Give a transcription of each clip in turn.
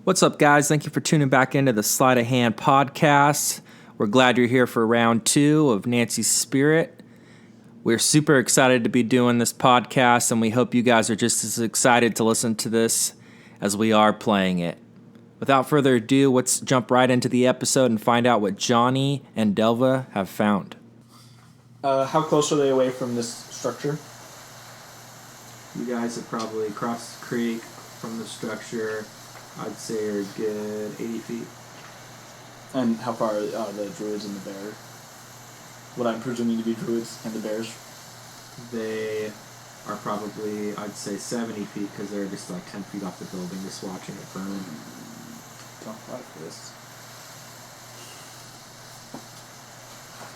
What's up, guys? Thank you for tuning back into the Sleight of Hand podcast. We're glad you're here for round 2 of Nancy's Spirit. We're super excited to be doing this podcast, and we hope you guys are just as excited to listen to this as we are playing it. Without further ado, let's jump right into the episode and find out what Johnny and Delva have found. How close are they away from this structure? You guys have probably crossed the creek from the structure. I'd say you're a good 80 feet. And how far are the druids and the bear? What I'm presuming to be druids and the bears? They are probably, I'd say, 70 feet because they're just like 10 feet off the building just watching it burn. Don't like this.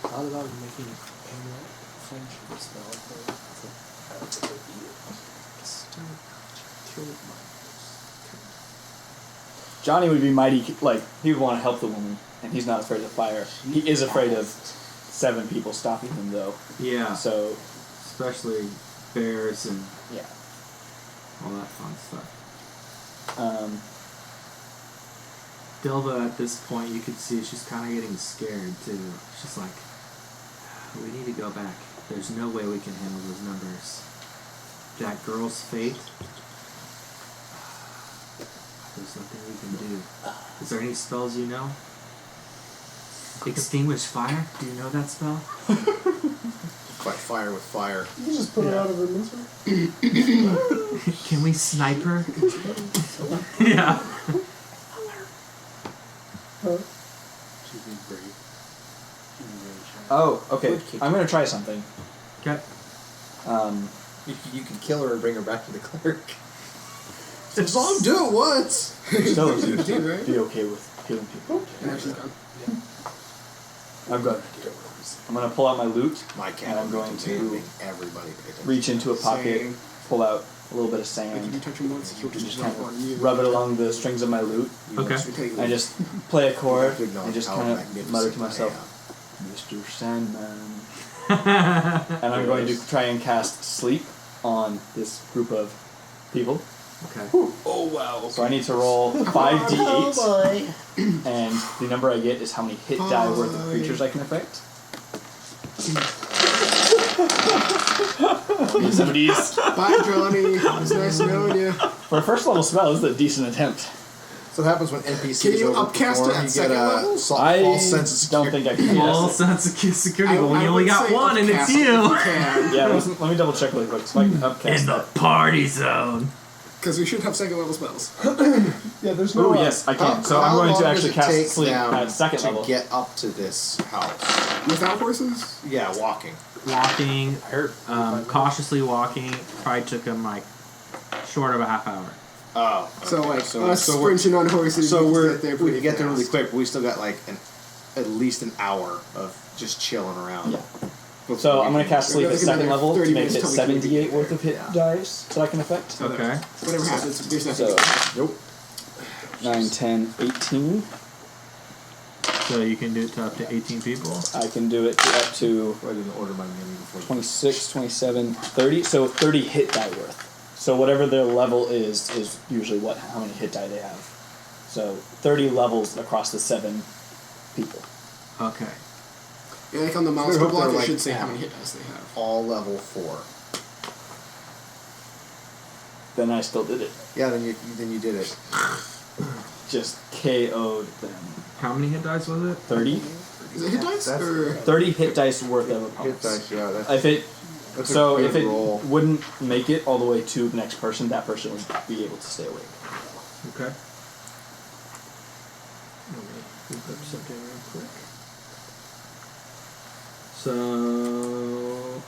I thought about making a friendship spell, but it's Johnny would be mighty, like, he would want to help the woman, and he's not afraid of fire. He is afraid of 7 people stopping him, though. Yeah. So, especially bears and yeah, all that fun stuff. Delva, at this point, you could see she's kind of getting scared, too. She's like, we need to go back. There's no way we can handle those numbers. That girl's fate, there's nothing we can do. Is there any spells you know? Extinguish fire? Do you know that spell? Fight fire with fire. You can just put her out of her misery. Can we snipe her? Yeah. Huh? She's being brave. She's being really shy. oh, okay, I'm going to try something. Okay. You can kill her and bring her back to the cleric. Just let him do it once. Still, You did, right? be okay with killing people. Yeah, she's gone. I'm good. I'm going to pull out my loot, My and cat. I'm going to make everybody pay attention. reach into a pocket, Same. pull out a little bit of Like, sand, if you touch him once, he'll and just just kind jump on of you. rub it along the strings of my loot. Okay. I just play a chord You acknowledge and just how kind of magnificent mutter to I myself, Mr. Sandman. And And I'm going to try and cast Sleep on this group of people. Okay. Oh, wow. So I need to roll 5d8, boy. and the number I get is how many hit die worth of creatures I can affect. Somebody's Bye, Johnny. It was nice knowing you. for a first level spell. This is a decent attempt. So what happens when NPCs Can you overperform? upcast it at You get second a level? false sense of don't security. think I can All cast it. sense of security, but when I you only would got say one and it's upcast it if you. you can. Yeah, let me double check really quick. So I can upcast In the that. party zone. Because we should have second level spells. Yeah, there's Oh yes, I can. So I'm going to actually cast Sleep at second level. to get up to this house? Without horses? Yeah, walking. Walking, I heard. cautiously walking, probably took him like short of a half hour. Oh. So, okay. like, us we're sprinting on horses, so we we're get there we pretty can get there really fast. quick, but we still got like at least an hour of just chilling around. Yeah. Before So we I'm going to can- cast Sleep We're at looking at second like level to 30 make it minutes till we can 78 get worth of hit Yeah. dice that I can affect. So that Okay. Whatever happens, there's nothing. So Nope. 9, 10, 18. So you can do it to up to 18 people. I can do it up to I didn't order my menu before. 26, 27, 30. So 30 hit die worth. So whatever their level is usually how many hit die they have. So 30 levels across the 7 people. Okay. Yeah, like on the We milestone hope block, they're it like- should say how many hit dice they have. All level 4. Then I still did it. Yeah, then you did it. Just KO'd them. How many hit dice was it? 30? Is it hit dice? That's- Or 30 hit dice worth of Hit opponents. dice, yeah. That's, If it that's a So good if it roll. wouldn't make it all the way to the next person, that person would be able to stay awake. Okay. I'm gonna look up something real quick. So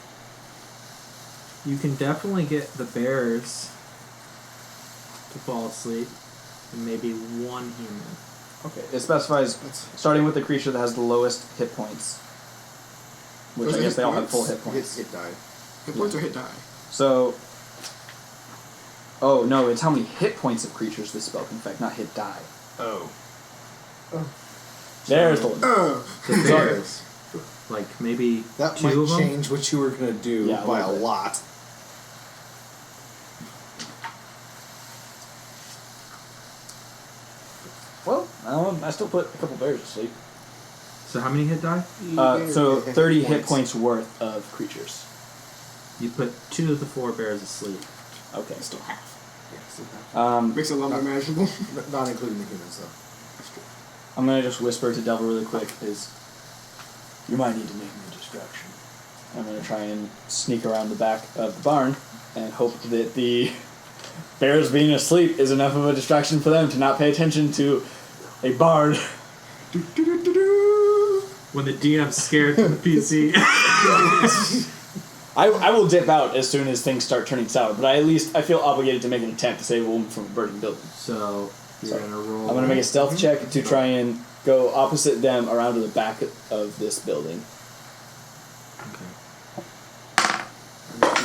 you can definitely get the bears to fall asleep, and maybe one human. Okay. It specifies starting with the creature that has the lowest hit points, which Those I are guess hit they all have points? full hit points. Hit die. hit points or hit die? So, oh no, it's how many hit points of creatures this spell can affect, not hit die. Oh. There's the one. The bears. Like maybe That two might of them? change what you were going to do Yeah, a by a little bit. lot. I still put a couple bears to sleep. So how many hit die? So 30 hit points worth of creatures. You put 2 of the 4 bears asleep. Okay. Still half. Yeah, still have. Makes it a lot more manageable. Not including the humans, though. I'm gonna just whisper to Delva really quick. You might need to make me a distraction. I'm gonna try and sneak around the back of the barn and hope that the bears being asleep is enough of a distraction for them to not pay attention to a bard. When the DM's scared from the PC. I will dip out as soon as things start turning sour, but I feel obligated to make an attempt to save a woman from a burning building. So you're gonna roll. I'm gonna make a stealth check to try and go opposite them around to the back of this building. Okay.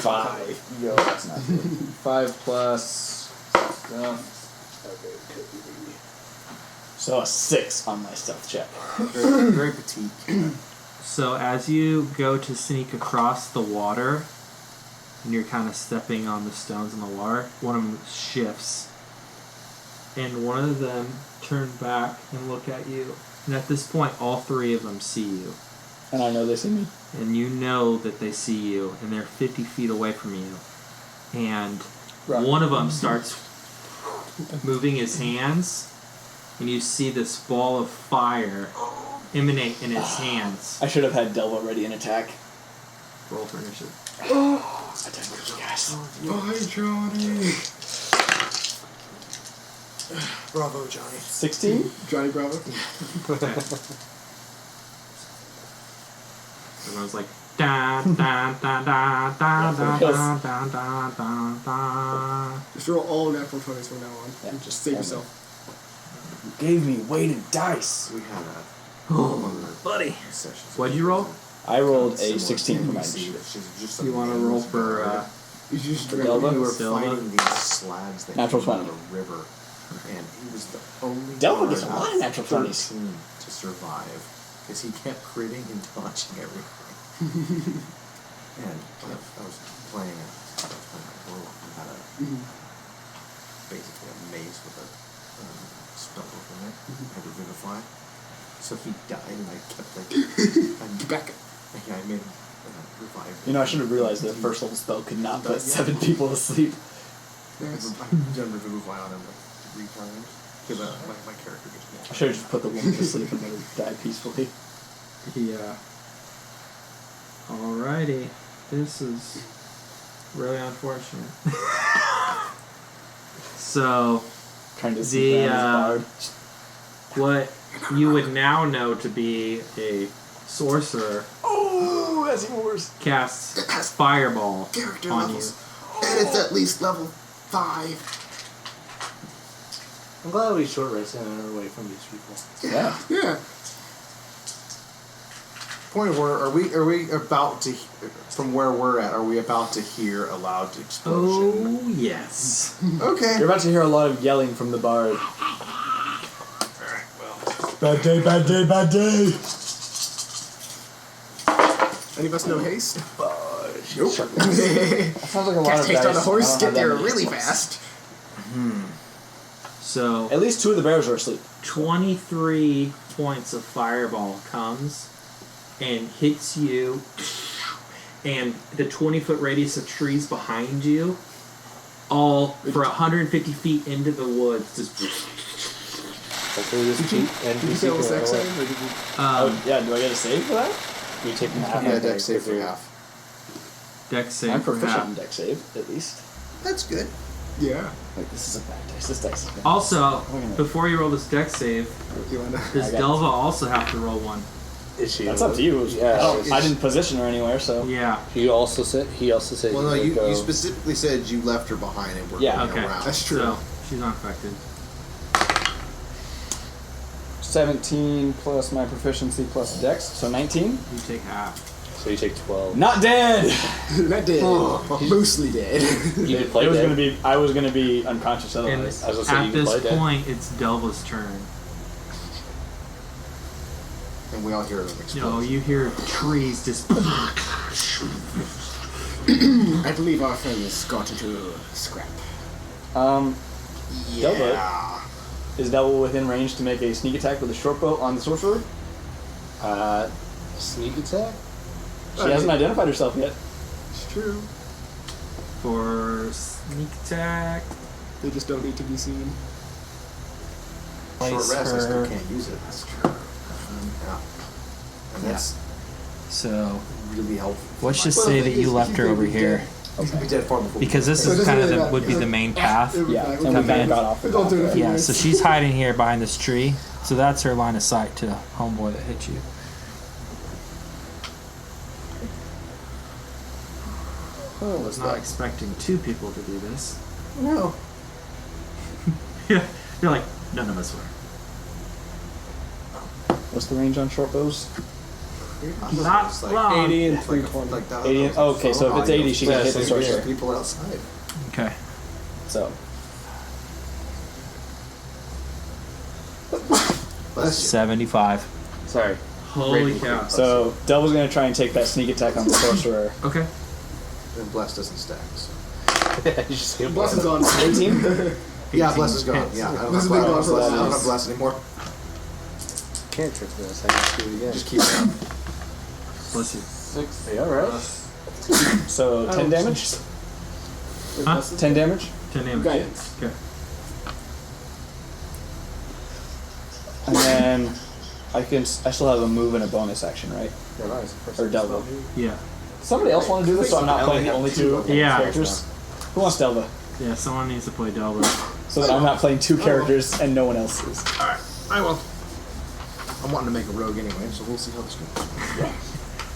5. Yo, that's not good. 5 plus stuff. Okay, could be. So a 6 on my stealth check. Very, very petite. So as you go to sneak across the water, and you're kind of stepping on the stones in the water, one of them shifts, and one of them turn back and look at you. And at this point, all 3 of them see you. And I know they see me. And you know that they see you, and they're 50 feet away from you. And one of them starts moving his hands, and you see this ball of fire emanate in his hands. I should have had Delva ready in attack. Roll for initiative. I did good, guys. Bye, Johnny. Bravo, Johnny. 16? Johnny Bravo. Everyone's like, da da da da da da da da da da da. Just roll all natural 20s from now on. Yeah. And just save yourself. You gave me weighted dice. We had a Buddy. sessions. What'd you roll? I rolled a Similar 16 for my NPC initiative. that she's just You want to roll for You just For direct Delva? We were Delva? fighting these slabs that Natural came out of 20. the river, and he was the only Delva guard gets a lot of out natural 20s. 13 to survive because he kept critting and dodging everything. And I was playing a werewolf and had basically a mace with a spell over it. I had to vivify. So he died, and I kept back. Yeah, I made him revive. You know, I should have realized that first level spell could not put 7 people to sleep. Yes. I've done revivify on him like 3 times because my character gets more. I should have just put the woman to sleep and let her die peacefully. Yeah. Alrighty. This is really unfortunate. So, Trying to see bard. what you would now know to be a sorcerer Oh, that's even worse. casts fireball Character on levels. And it's at least level 5. I'm glad we short rested and are away from these people. Yeah. Yeah. Point of order: Are we about to, from where we're at? Are we about to hear a loud you. explosion? Oh, yes. Okay. You're about to hear a lot of yelling from the bard. Alright, well. Bad day, bad day, bad day. Any of us know haste? Nope. That sounds like a lot Cast of haste on dice. the horse, I don't get have there that really many. fast. So, At least 2 of the bears are asleep. 23 points of fireball comes and hits you, and the 20-foot radius of trees behind you, all for 150 feet into the woods, just Hopefully this cheat and Did you fail a sex save, or did you... Oh, yeah, do I get a save for that? You take half. Yeah, deck save for half. dex save I'm for proficient half. in deck save, at least. That's good. Yeah. Like, this is a bad dice. This dice is bad. Also, before you roll this dex save, You wanna... does I got Delva also have to roll one? Is she? That's up to you. Yeah. I didn't position her anywhere, so. Yeah. He also said. Well, no, he you would go. specifically said you left her behind and we're Yeah. going Okay. around. That's true. So, she's not affected. 17 plus my proficiency plus dex, so 19. You take half. So you take 12. Not dead! Not dead. Mostly dead. You can play dead. I was gonna be unconscious And otherwise. I was gonna say, at you can this play dead. point, it's Delva's turn. And we all hear them You know, explode. you hear trees just... I believe our friend has got into scrap. Delva, Is Devil within range to make a sneak attack with a short bow on the sorcerer? Sneak attack? She hasn't identified herself yet. It's true. For sneak attack. They just don't need to be seen. Short Place rest, I still her. can't use it. That's true. Yeah. And that's So really helpful. let's just Well, say the that thing you is, left he's her gonna over be here. dead. He's gonna be dead far before. Because this So it is doesn't kind of really the, matter. would be the main path. It'll be Yeah, fine. and We'll we come kind of back. got off the We'll go through it in a few Yeah, minutes. so she's hiding here behind this tree. So that's her line of sight to homeboy that hit you. I was not expecting two people to do this. No. Yeah, you're like, none of us were. What's the range on short bows? Not It's like long. 80 and It's like, 320. like that. 80 okay, so if it's 80, she can hit the sorcerer. People outside. Okay. So, Bless 75. Sorry. Holy Great. cow. so Devil's gonna try and take that sneak attack on the sorcerer. Okay. you. And bless doesn't stack. So. You just hit Bless is one. on 18. Yeah, bless is gone. hits. Yeah, I don't Bless have is big bless. gone for I that. don't have bless anymore. Can't trick this. I can do it again. Just keep it up. Bless you. 6. Yeah, alright. So, 10 damage? Huh? 10 damage? 10 damage. Guidance. Okay. And then I still have a move and a bonus action, right? Yeah, nice. First Or Delva. Yeah. Somebody else want to do this, so I'm not playing the only two Yeah. characters? Who wants Delva? Yeah, someone needs to play Delva. So that I'm not playing two characters and no one else is. Alright, I will. I'm wanting to make a rogue anyway, so we'll see how this goes.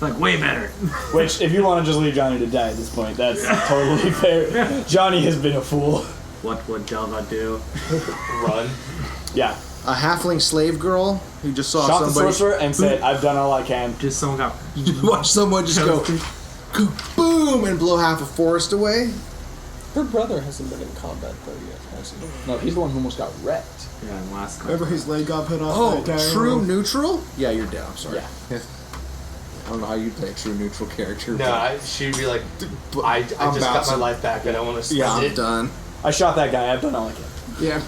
Like, way better. Which, if you want to just leave Johnny to die at this point, that's totally fair. Johnny has been a fool. What would Delva do? Run. Yeah. A halfling slave girl who just saw Shot the somebody. sorcerer and said, I've done all I can. Just someone got. You just watch someone just go boom and blow half a forest away. Her brother hasn't been in combat though yet, has he? No, he's the one who almost got wrecked. Yeah, and last card. Remember his leg got put off. Oh, by a tire true roll? neutral? Yeah, you're dead. I'm sorry. Yeah. I don't know how you'd play a true neutral character. No, she'd be like, I just I'm got my bouncing. life back. I don't want to spend I'm it. done. I shot that guy. I've done all I can. Yeah,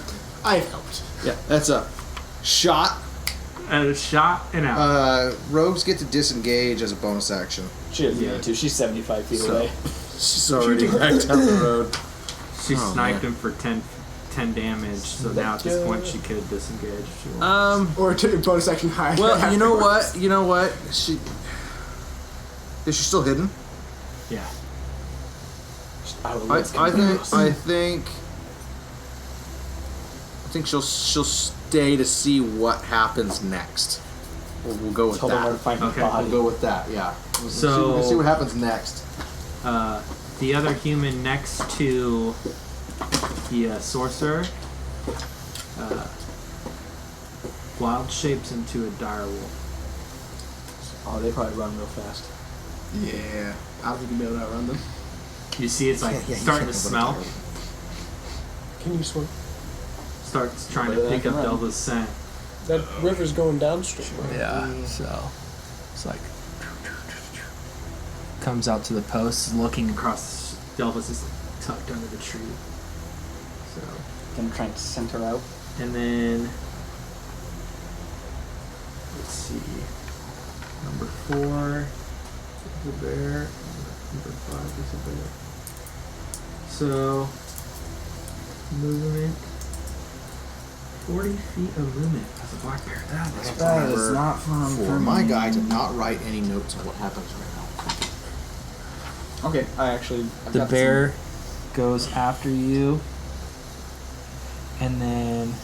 I've helped. Yeah, that's a shot. And a shot and out. Rogues get to disengage as a bonus action. She doesn't need to. She's 75 feet So- away. She's already back down the road. She oh, sniped man. him for 10 damage, so now at this point she could disengage if she wants. Or to bonus action high. Well, you know what? You know what? Is she still hidden? Yeah. I think she'll stay to see what happens next. We'll go with Tell them where to that. find her Okay. body. We'll go with that. Yeah. So- we'll see what happens next. The other human next to the sorcerer wild shapes into a dire wolf. Oh, they probably run real fast. Yeah, I don't think you'll be able to outrun them. You see it's like Yeah, you starting to can't smell. go to Can you swim? Starts trying Better to than pick I up can run. Delva's scent. That river's going downstream, right? Yeah, so it's like comes out to the post, looking across. Delva's just tucked under the tree. So, Gonna try and send her out. and then let's see, number 4 is a bear, number 5 is a bear. So movement. 40 feet of movement as a black bear. That is That is not fun For my guy to not write any notes on what happens right now. Okay, I've the got bear goes after you, and then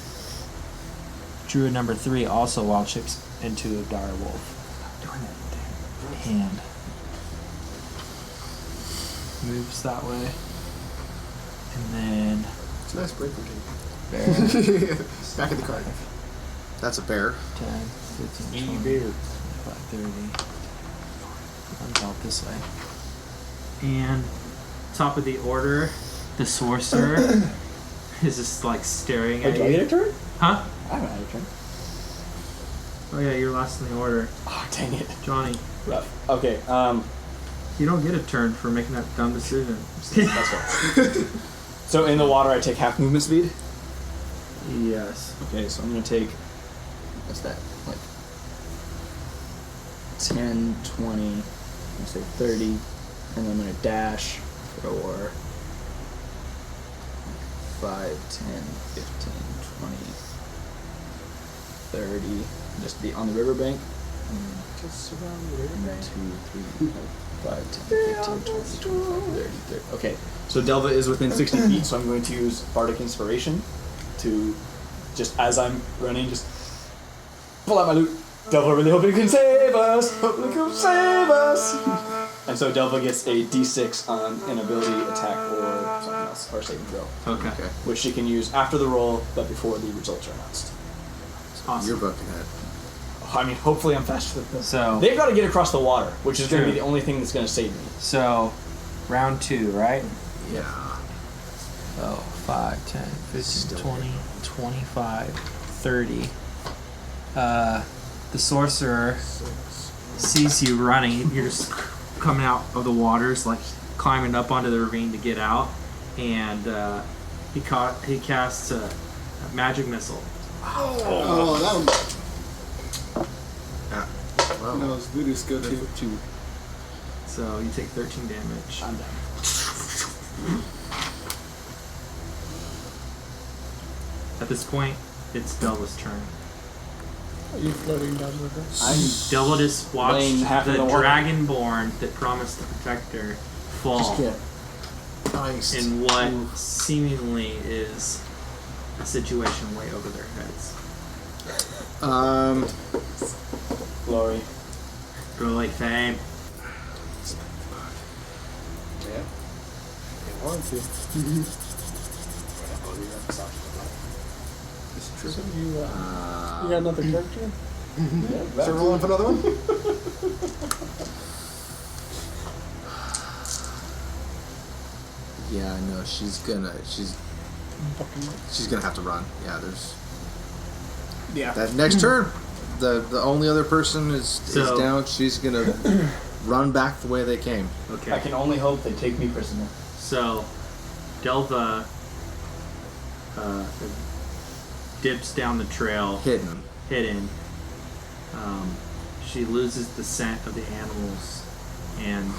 druid number 3 also wild shapes into a dire wolf. Darn it, hand moves that way, and then It's a nice break we're taking. bear Back at the card. That's a bear. 10, 15, 20, bear. 25, 30. Runs out this way. And top of the order, the sorcerer is just like staring Wait, at do I you. get a turn? Huh? I haven't had a turn. Oh yeah, you're last in the order. Oh, dang it. Johnny, Rough. Okay, you don't get a turn for making that dumb decision. that's right. So in the water, I take half movement speed? Yes. Okay, so I'm going to take, what's that, like 10, 20, I'm going to say 30, and then I'm going to dash for 5, 10, 15, 20, 30, just be on the riverbank. Just around the river 1, bank. 2, 3, 4, 5, 10, 15, 20, 25, 30, 30. Okay, so Delva is within 60 feet, so I'm going to use Bardic Inspiration to, just as I'm running, just pull out my loot. Delva really hoping it can save us! Hoping it can save us! And so Delva gets a d6 on an ability, attack, or something else, or saving throw, Okay. which she can use after the roll, but before the results are announced. Awesome. You're booking it. I mean, hopefully I'm faster than them. So They've got to get across the water, which is going to True. be the only thing that's going to save me. So, round 2, right? Yeah. Oh, 5, 10, 15, Still 20, 25, 30. The sorcerer sees you running. You're just coming out of the waters, like climbing up onto the ravine to get out. And he casts a magic missile. Oh, that one. Well, No, it's voodoo skill too. So you take 13 damage. I'm down. At this point, it's Delva's turn. Are you floating down the river? Delva just watched laying half in the the water. dragonborn that promised to protect her fall nice. in what seemingly is a situation way over their heads. Glory. Really, fame. Yeah. They want to. So you got another character? So rolling for another one? Yeah, I know. She's gonna have to run. Yeah, there's Yeah. that next turn. The only other person is So- down. She's gonna run back the way they came. I Okay. can only hope they take me prisoner. So, Delva dips down the trail, Hidden. hidden. She loses the scent of the animals, and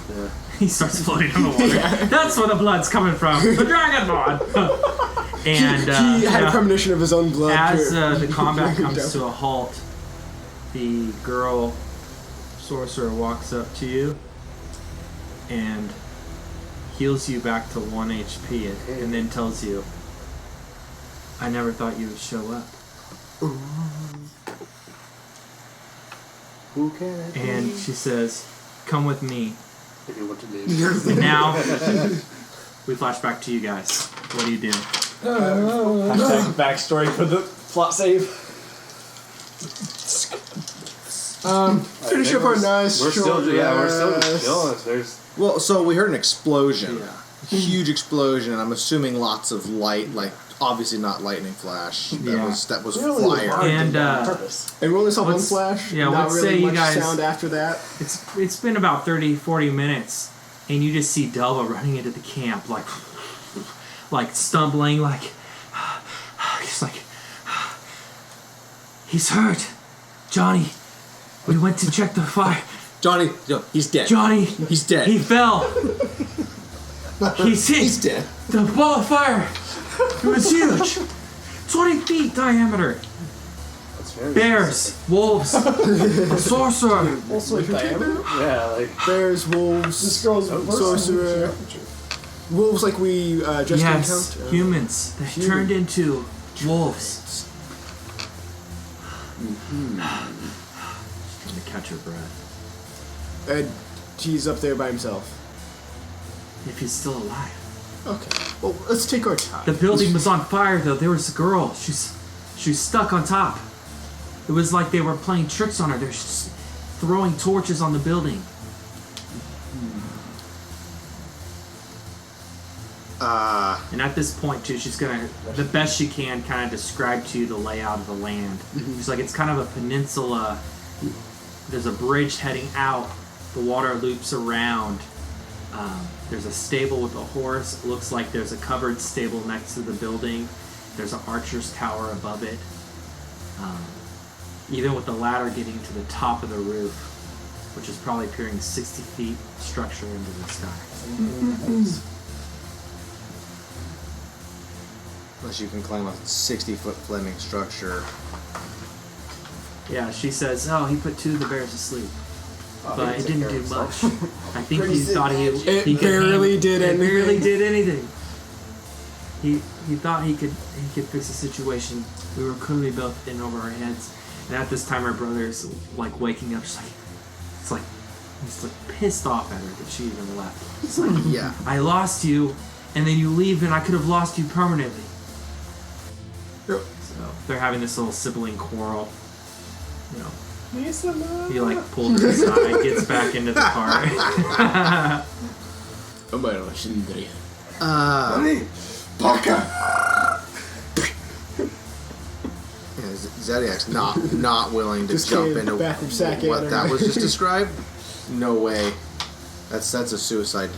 he starts floating in the water. That's where the blood's coming from. The dragon blood. And he had yeah, a premonition of his own blood. as the combat comes to a halt, the girl sorcerer walks up to you and heals you back to 1 HP, and then tells you, "I never thought you would show up." Who can it And she says, "Come with me." If you want to leave. And now we flash back to you guys. What do you do? Hashtag backstory for the plot save. Finish up our nice We're short still, yeah, we're still rest. just chilling. There's Well, so we heard an explosion. Yeah. Huge explosion. I'm assuming lots of light, like obviously not lightning flash. That Yeah. was Really was fire. hard And, to do on purpose. And we only saw one Let's- flash. yeah, not let's really say you much guys- sound after that. It's been about 30, 40 minutes, and you just see Delva running into the camp, like stumbling, he's hurt. Johnny, we went to check the fire. Johnny, he's dead. Johnny, He's dead. he fell. He's hit. He's dead. The ball of fire. It was huge. 20 feet diameter. that's very Bears, wolves, a sorcerer. Also, diameter? Yeah, like Bears, wolves, this girl's sorcerer. Wolves like we just Yes, encountered. humans. They turned into wolves. Trying to catch her breath. He's up there by himself. If he's still alive. Okay. Well, let's take our time. The building was on fire, though. There was a girl. She's stuck on top. It was like they were playing tricks on her. They're just throwing torches on the building. And at this point, too, she's gonna, the best she can, kind of describe to you the layout of the land. She's like, it's kind of a peninsula. There's a bridge heading out. The water loops around. There's a stable with a horse. It looks like there's a covered stable next to the building. There's an archer's tower above it. Even with the ladder getting to the top of the roof, which is probably peering 60 feet structure into the sky. Unless you can climb a 60-foot flaming structure. Yeah, she says, oh, he put 2 of the bears to sleep. But it didn't do much. I think Pretty he thought he It could barely did It anything. barely did anything. He thought he could fix the situation. We were clearly both in over our heads. And at this time, our brother's like waking up. He's like pissed off at her that she even left. It's like, Yeah. I lost you, and then you leave, and I could have lost you permanently. Yep. So they're having this little sibling quarrel. You know, Lisa, he like pulls her aside, gets back into the car. Yeah, Zodiac's not willing to Just jump came into back from Sack what Anna. that was just described. No way. That's a suicide.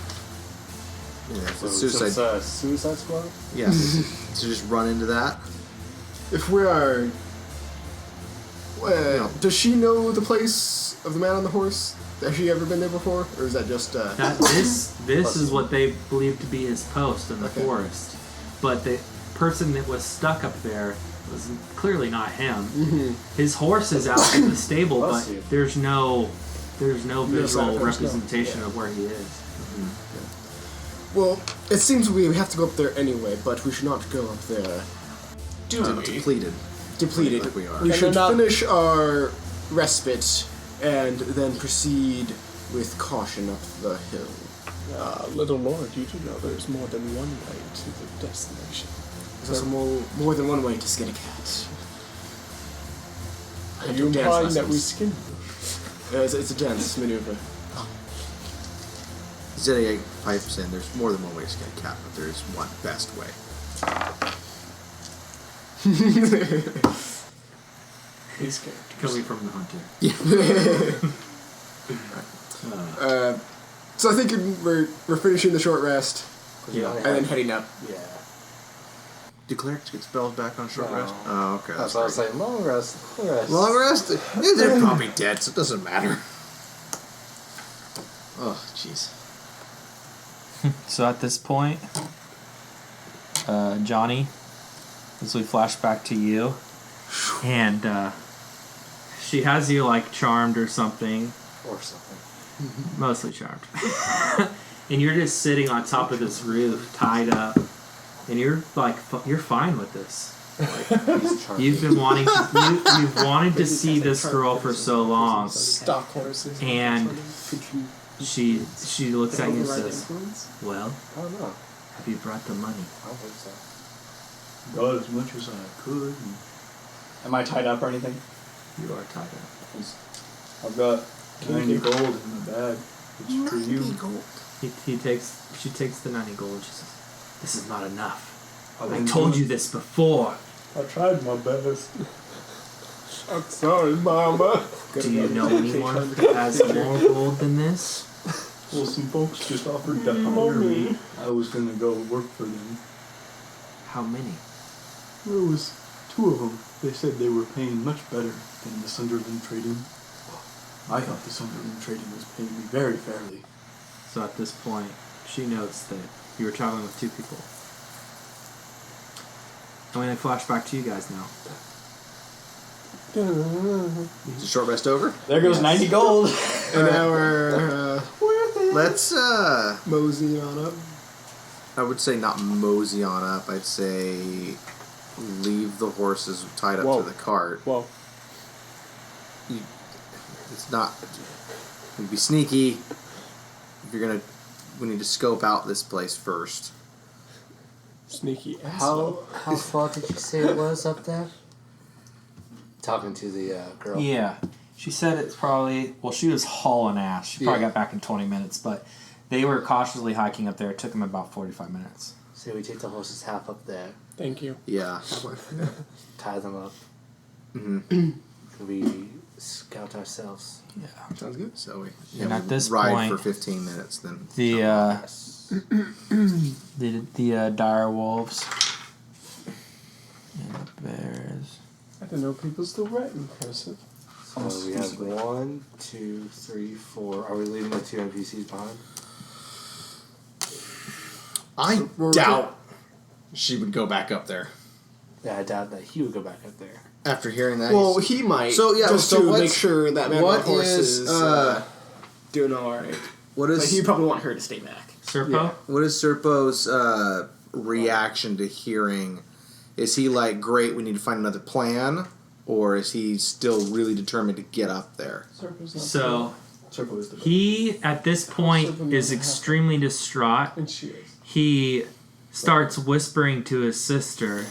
Yeah, it's a suicide. It's a Suicide Squad? Yeah. To just run into that. if we are... does she know the place of the man on the horse? Has she ever been there before? Or is that just... This is what they believe to be his post in the forest. But the person that was stuck up there was clearly not him. His horse is out in the stable, but there's no visual representation of where he is. Well, it seems we have to go up there anyway, but we should not go up there Depleted. depleted. Like we are. We And should they're not- finish our respite and then proceed with caution up the hill. Little Lord, you do know there's more than one way to the destination. There's also more than one way to skin a cat. Are you implying that we skin you? It's a dance maneuver. Zodiac pipes in. There's more than one way to skin a cat, but there is one best way. He's scared. Coming from the hunter. So I think we're finishing the short rest Yeah. and then heading up. Yeah. Do clerics get spells back on short No. rest? Oh, okay. That's what I was saying. Long rest. Long rest. Long rest? Yeah, they're probably dead, so it doesn't matter. Oh, jeez. So at this point, Johnny, as we flash back to you, and she has you like charmed or something, Or something. mostly charmed, and you're just sitting on top of this roof, tied up, and you're like, you're fine with this. He's charming. You've been wanting to, you've wanted to see this girl for so long, Stock horses. and Could you she looks at you and override says, influence? "Well, I don't know. have you brought the money?" I don't think so. Got as much as I could. Am I tied up or anything? You are tied up. I've got 90 gold in my bag. It's for you. She takes the 90 gold. She says, "This is not enough. I didn't told do you it. this before. I tried my best. I'm sorry, Mama. Do you know anyone that has more gold than this?" Well, some folks just offered to hire me. I was gonna go work for them. How many? There was 2 of them. They said they were paying much better than the Sunderland trading. I thought the Sunderland trading was paying me very fairly. So at this point, she notes that you were traveling with 2 people. And when they flash back to you guys now. Is the short rest over? There goes 90 gold. And now we're Let's, moseying on up. I would say not mosey on up. I'd say leave the horses tied up Whoa. to the cart. Well, It's not. You'd be sneaky. If you're gonna, we need to scope out this place first. sneaky ass. How far did you say it was up there? Talking to the girl. Yeah. She said it's probably, well, she was hauling ass. She probably Yeah. got back in 20 minutes, but they were cautiously hiking up there. It took them about 45 minutes. So we take the horses half up there, Thank you. Yeah. tie them up, Mm-hmm. and we scout ourselves. Yeah. Sounds good. So we And at this ride point- for 15 minutes, then The Yes. the dire wolves And bears. I didn't know people still write in cursive. So we have 1, 2, 3, 4. Are we leaving the 2 NPCs behind? I doubt she would go back up there. Yeah, I doubt that he would go back up there. After hearing that, Well, he might. So, yeah, just so to what's- make sure that man what on horse is, is doing all right. what But is he'd probably want her to stay back. Serpo? what is Serpo's reaction to hearing? Is he like, great, we need to find another plan, or is he still really determined to get up there? So Serpo is the he, at this point, is extremely distraught. And she is. He starts whispering to his sister,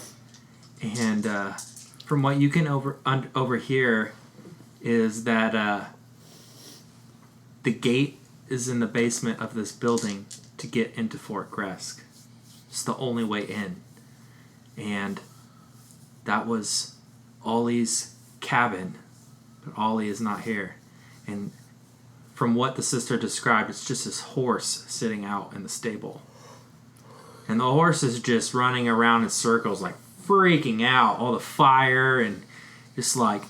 and from what you can overhear is that the gate is in the basement of this building to get into Fort Gresk. It's the only way in. And that was Ollie's cabin, but Ollie is not here. And from what the sister described, it's just this horse sitting out in the stable. And the horse is just running around in circles, like freaking out, all the fire and just like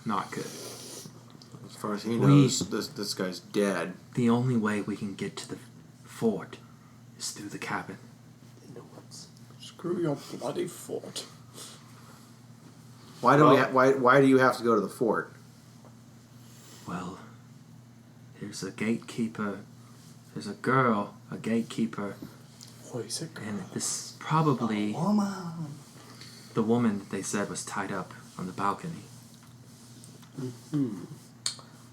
not good. As far as he knows, this guy's dead. The only way we can get to the fort is through the cabin. In the woods. Screw your bloody fort. Why do why do you have to go to the fort? Well, there's a gatekeeper. There's a girl, a gatekeeper, What is it? and this is probably the woman that they said was tied up on the balcony.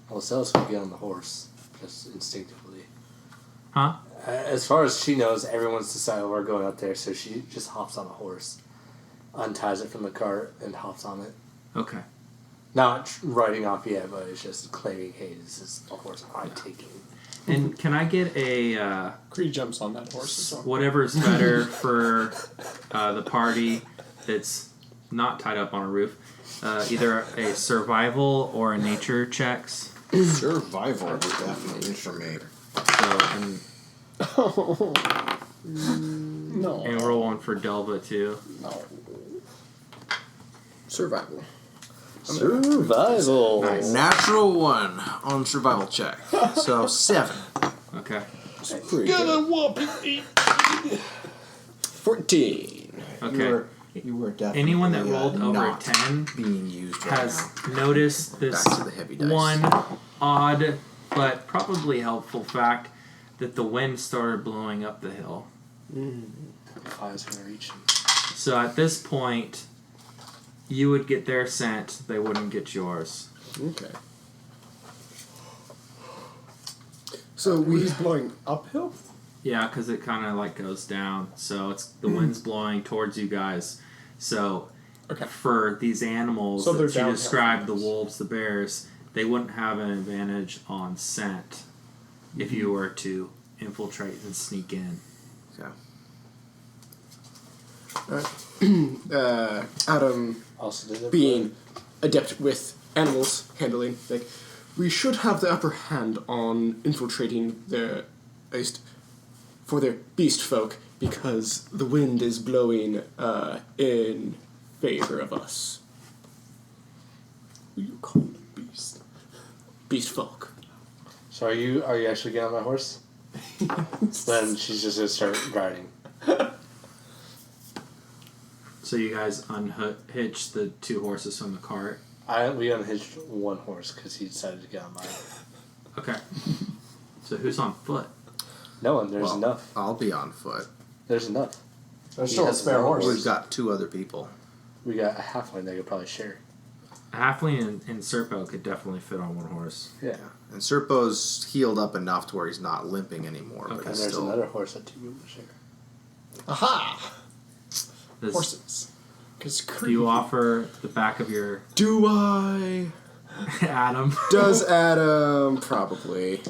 Well, Celis would get on the horse, just instinctively. Huh? As far as she knows, everyone's decided we're going up there, so she just hops on a horse, unties it from the cart, and hops on it. Okay. Not riding off yet, but it's just claiming, hey, this is the horse I'm taking. And can I get a Creed jumps on that horse as well. whatever's better for the party that's not tied up on a roof? Either a survival or a nature checks. Survival would definitely for me. So and No. and roll one for Delva too. No. Survival. Survival. Nice. Natural 1 on survival check. So 7. Okay. Pretty good. whoop 14. Okay. You were definitely Anyone that rolled over a not 10 being used right has now. noticed this Back to the heavy dice. one odd but probably helpful fact that the wind started blowing up the hill. If I was going to reach him. So at this point, you would get their scent, they wouldn't get yours. Okay. So He's blowing uphill? Yeah, because it kind of like goes down. So it's the wind's blowing towards you guys. So Okay. for these animals So they're that you downhill described, the from us. wolves, the bears, they wouldn't have an advantage on scent if you were to infiltrate and sneak in. Okay. Adam, Also did it. being adept with animals handling, like, we should have the upper hand on infiltrating their, at least for their beast folk, because the wind is blowing in favor of us. Who you call the beast? Beast folk. So are you actually getting on my horse? Then she's just going to start riding. So you guys unhitch the 2 horses from the cart. We unhitched one horse because he decided to get on mine. Okay. So who's on foot? No one. There's Well, enough. I'll be on foot. There's enough. There's He still a has spare no horse. We've got 2 other people. We got a halfling that could probably share. A halfling and Serpo could definitely fit on one horse. Yeah. And Serpo's healed up enough to where he's not limping anymore, but Okay. And he's there's still... another horse that 2 people share. Aha! Does, Horses. Because do you offer the back of your Do I? Adam? Does Adam probably?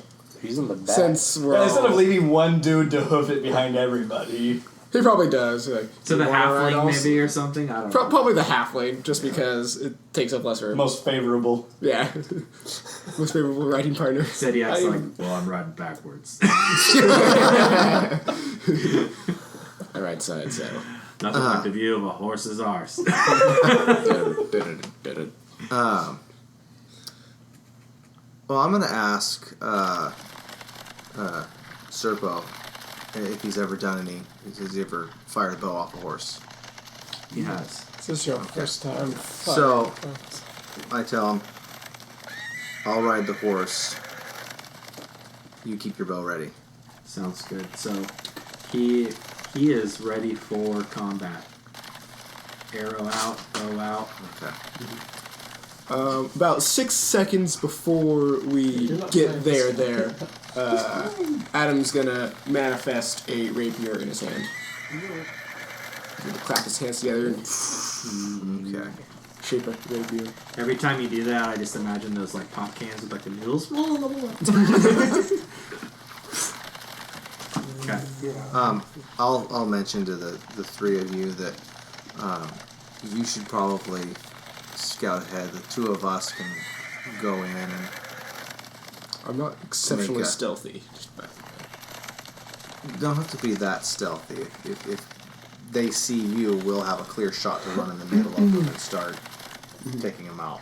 He's in the back. Since we're Yeah, instead all- of leaving one dude to hoof it behind everybody. he probably does. Like, So the you wanna ride halfling also? maybe or something? I don't know. Probably the halfling, just because it takes up less room. Most favorable. Yeah. Most favorable riding partner. Said he acts I- like, well, I'm riding backwards. I ride side, so. Nothing like the view of a horse's arse. Well, I'm going to ask Serpo if he's ever done any. Has he ever fired a bow off a horse? He has. This is your first time. So, I tell him, I'll ride the horse. You keep your bow ready. Sounds good. So he is ready for combat. Arrow out, bow out. Okay. About 6 seconds before we get there, Adam's gonna manifest a rapier in his hand. He's gonna clap his hands together and Okay. shape a rapier. Every time you do that, I just imagine those like pop cans with like the noodles. Okay. I'll mention to the three of you that you should probably scout ahead. The two of us can go in and I'm not exceptionally Make a- stealthy. you don't have to be that stealthy. If they see you, we'll have a clear shot to run in the middle of them and start taking them out.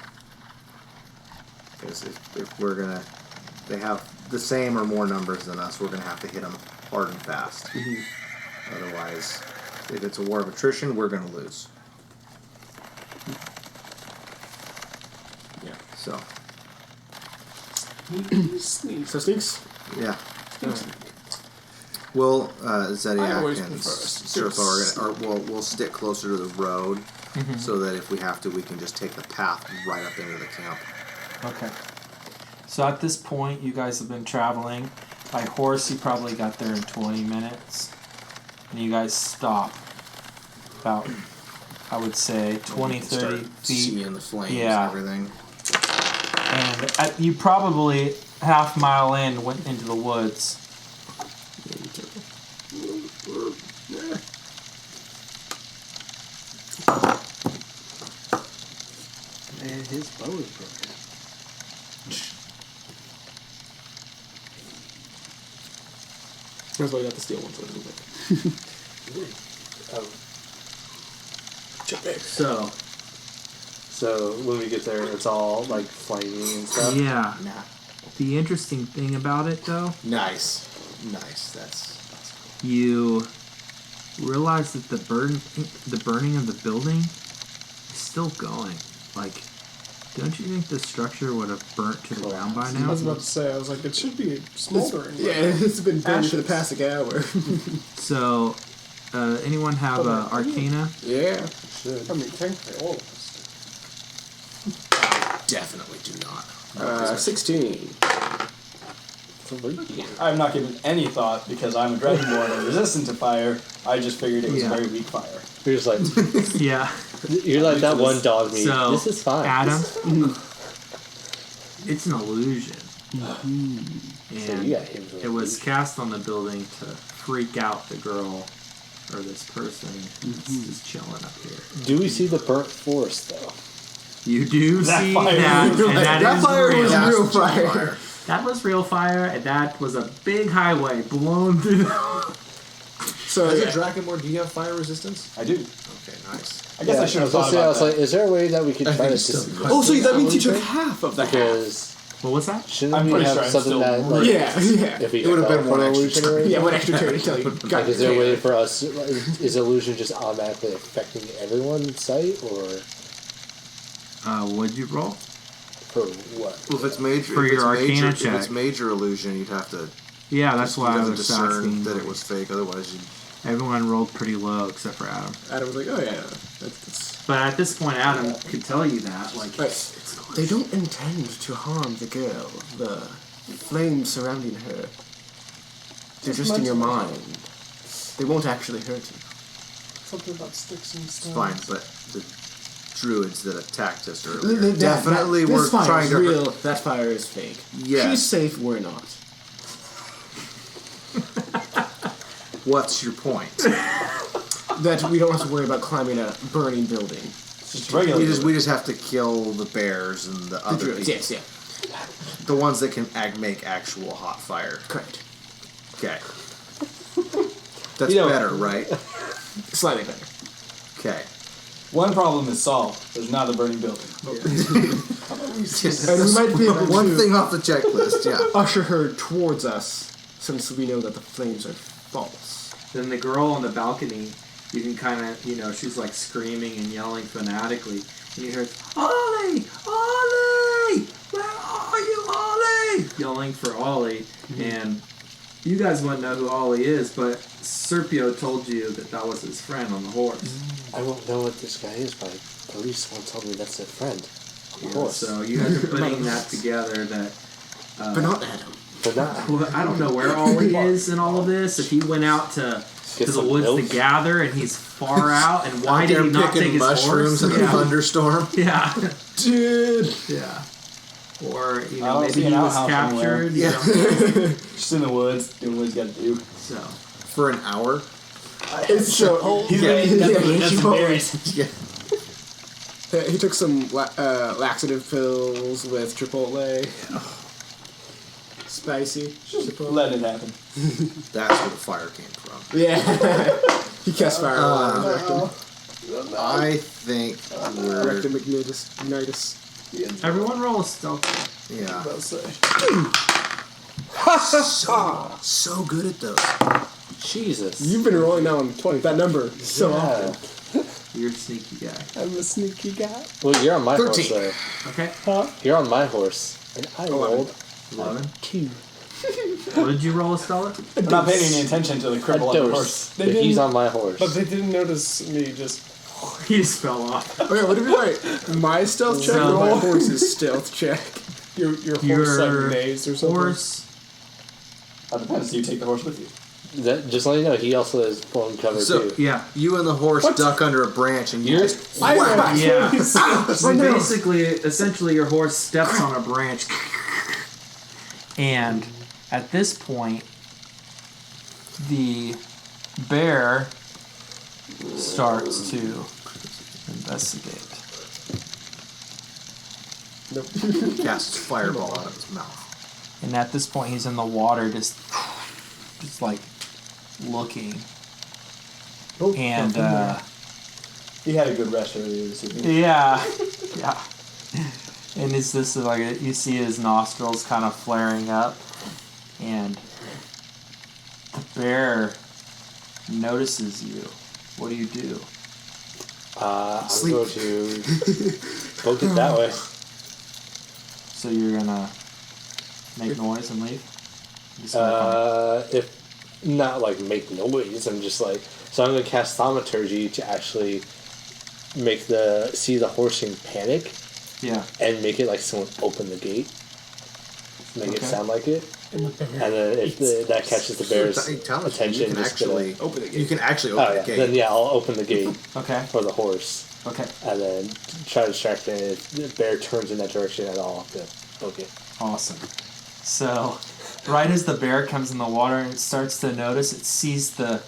Because if we're gonna, they have the same or more numbers than us, we're gonna have to hit them hard and fast. Otherwise, if it's a war of attrition, we're gonna lose. Yeah. So, So sneaks? yeah. We'll I Zediac always and prefer Serpo are gonna, we'll stick closer to the road, so that if we have to, we can just take the path right up into the camp. Okay. So at this point, you guys have been traveling. By horse, you probably got there in 20 minutes. And you guys stop about, I would say, 20, 30 Start feet. seeing the flames Yeah. and everything. And you probably half-mile in went into the woods. Man, his bow is broken. That's why I got the steel ones a little bit. So when we get there, it's all like flaming and stuff. Yeah. Nah. The interesting thing about it, though, Nice. That's cool. you realize that the burning of the building is still going. Like, don't you think the structure would have burnt to the ground by I now? was about to say, I was like, it should be smoldering. Yeah, it's been burning for the past hour. So, anyone have Arcana? Yeah. I mean, technically all of us Definitely do not. 16. I've not given any thought because I'm a dragonborn and resistant to fire. I just figured it was Yeah. a very weak fire. You're just like, Yeah. you're like that one dog meat. So, This is fine. Adam, it's an illusion. So And you got him for it was cast on the building to freak out the girl or this person that's just chilling up here. Do we see the burnt forest though? You do That see fire that, was and real. that That is fire real. was That's real legit fire. That was real fire, and that was a big highway blown through the... So, As a yeah. Dragonborn, do you have fire resistance? I do. Okay, nice. I guess I should have thought I about was that. like, is there a way that we could I try think to so. just Oh, so that means you took half of that. because What was that? shouldn't I'm we pretty have sure I'm something still that like Yeah, yeah. if we It would have fell been for one an extra illusion turn. or Yeah, one extra turn until you got like, is there a way for us? Is illusion just automatically affecting everyone's sight, or What'd you roll? for what? Well, if it's major, For if your it's major, Arcana if it's check. major illusion, you'd have to. Yeah, that's why I you'd have to was discern asking. that it was fake. Otherwise, you. Everyone rolled pretty low except for Adam. Adam was like, oh, yeah, that's... But at this point, Adam could tell you that. Like, Right. They don't intend to harm the girl. The flames surrounding her. They're just in your mind. They won't actually hurt you. Something about sticks and It's stones. fine, but the druids that attacked us Th- earlier th- that- definitely that- were this fire trying is to. real. That fire is fake. Yes. She's safe, we're not. What's your point? That we don't have to worry about climbing a burning building. Just regular. we just have to kill the bears and the The other druids, people. yes, yeah. The ones that can make actual hot fire. Correct. Okay. That's You know- better, right? Slightly better. Okay. One problem is solved. There's not a burning building. And we might be able One to thing off the checklist, yeah. usher her towards us, since we know that the flames are false. Then the girl on the balcony, you can kind of, she's like screaming and yelling fanatically. And you hear, Ollie! Ollie! Where are you, Ollie? Yelling for Ollie. And you guys wouldn't know who Ollie is, but Serpio told you that was his friend on the horse. I won't know what this guy is, but at least someone told me that's their friend. Of course. So you guys are putting that together that... But not Adam. But not. Well, I don't know where Ollie is in all of this. If he went out to the some woods milk. to gather and he's far out, and why Out did there he not picking take his mushrooms horse? in a thunderstorm. Yeah. Dude! Yeah. Or, I don't maybe see he an was outhouse captured. Yeah. Just in the woods, doing what he's got to do. So, For an hour. It's so... He's Yeah, that's he- berries. Yeah. He took some laxative pills with Chipotle. Spicy. Chipotle. Let it happen. That's where the fire came from. Yeah. He cast fire on his rectum. I think we're... Rectum ignitus. everyone roll a stealth. Yeah. I'll say. So good at those. Jesus. You've been rolling down that number so Yeah. often. You're a sneaky guy. I'm a sneaky guy. Well, you're on my 13. horse, though. Okay. You're on my horse. And I rolled 11. 2. What did you roll, Estella? I'm not paying any attention to the a cripple on the dose. horse. But he's didn't- on my horse. But they didn't notice me just... He just fell off. Okay, what did we write? My stealth check So- or my horse's stealth check? Your horse Your like dazed or something. horse. That depends. Do you take the horse with you? That, just let you know, he also has phone cover, So, too. Yeah. you and the horse duck under a branch and you You're- just... I whack. Yeah. So I know. basically, essentially, your horse steps on a branch, and at this point, the bear starts to investigate. Casts fireball out of his mouth. And at this point, he's in the water, just like looking. Oh, And He had a good rest earlier this evening. yeah. And it's this like you see his nostrils kind of flaring up, and the bear notices you. What do you do? I'm Sleep. going to book it that way. So you're gonna make noise and leave? Just gonna If not like make noise, I'm just like, so I'm going to cast thaumaturgy to actually see the horse in panic yeah. and make it like someone open the gate. Make it Okay. sound like it. And then if that catches the bear's attention, you can just gonna- actually Open the gate. You can actually oh open yeah, the gate. then yeah, I'll open the gate Okay. for the horse. Okay. And then try to distract it. If the bear turns in that direction at all, then book it. Awesome. So, right as the bear comes in the water and it starts to notice, it sees the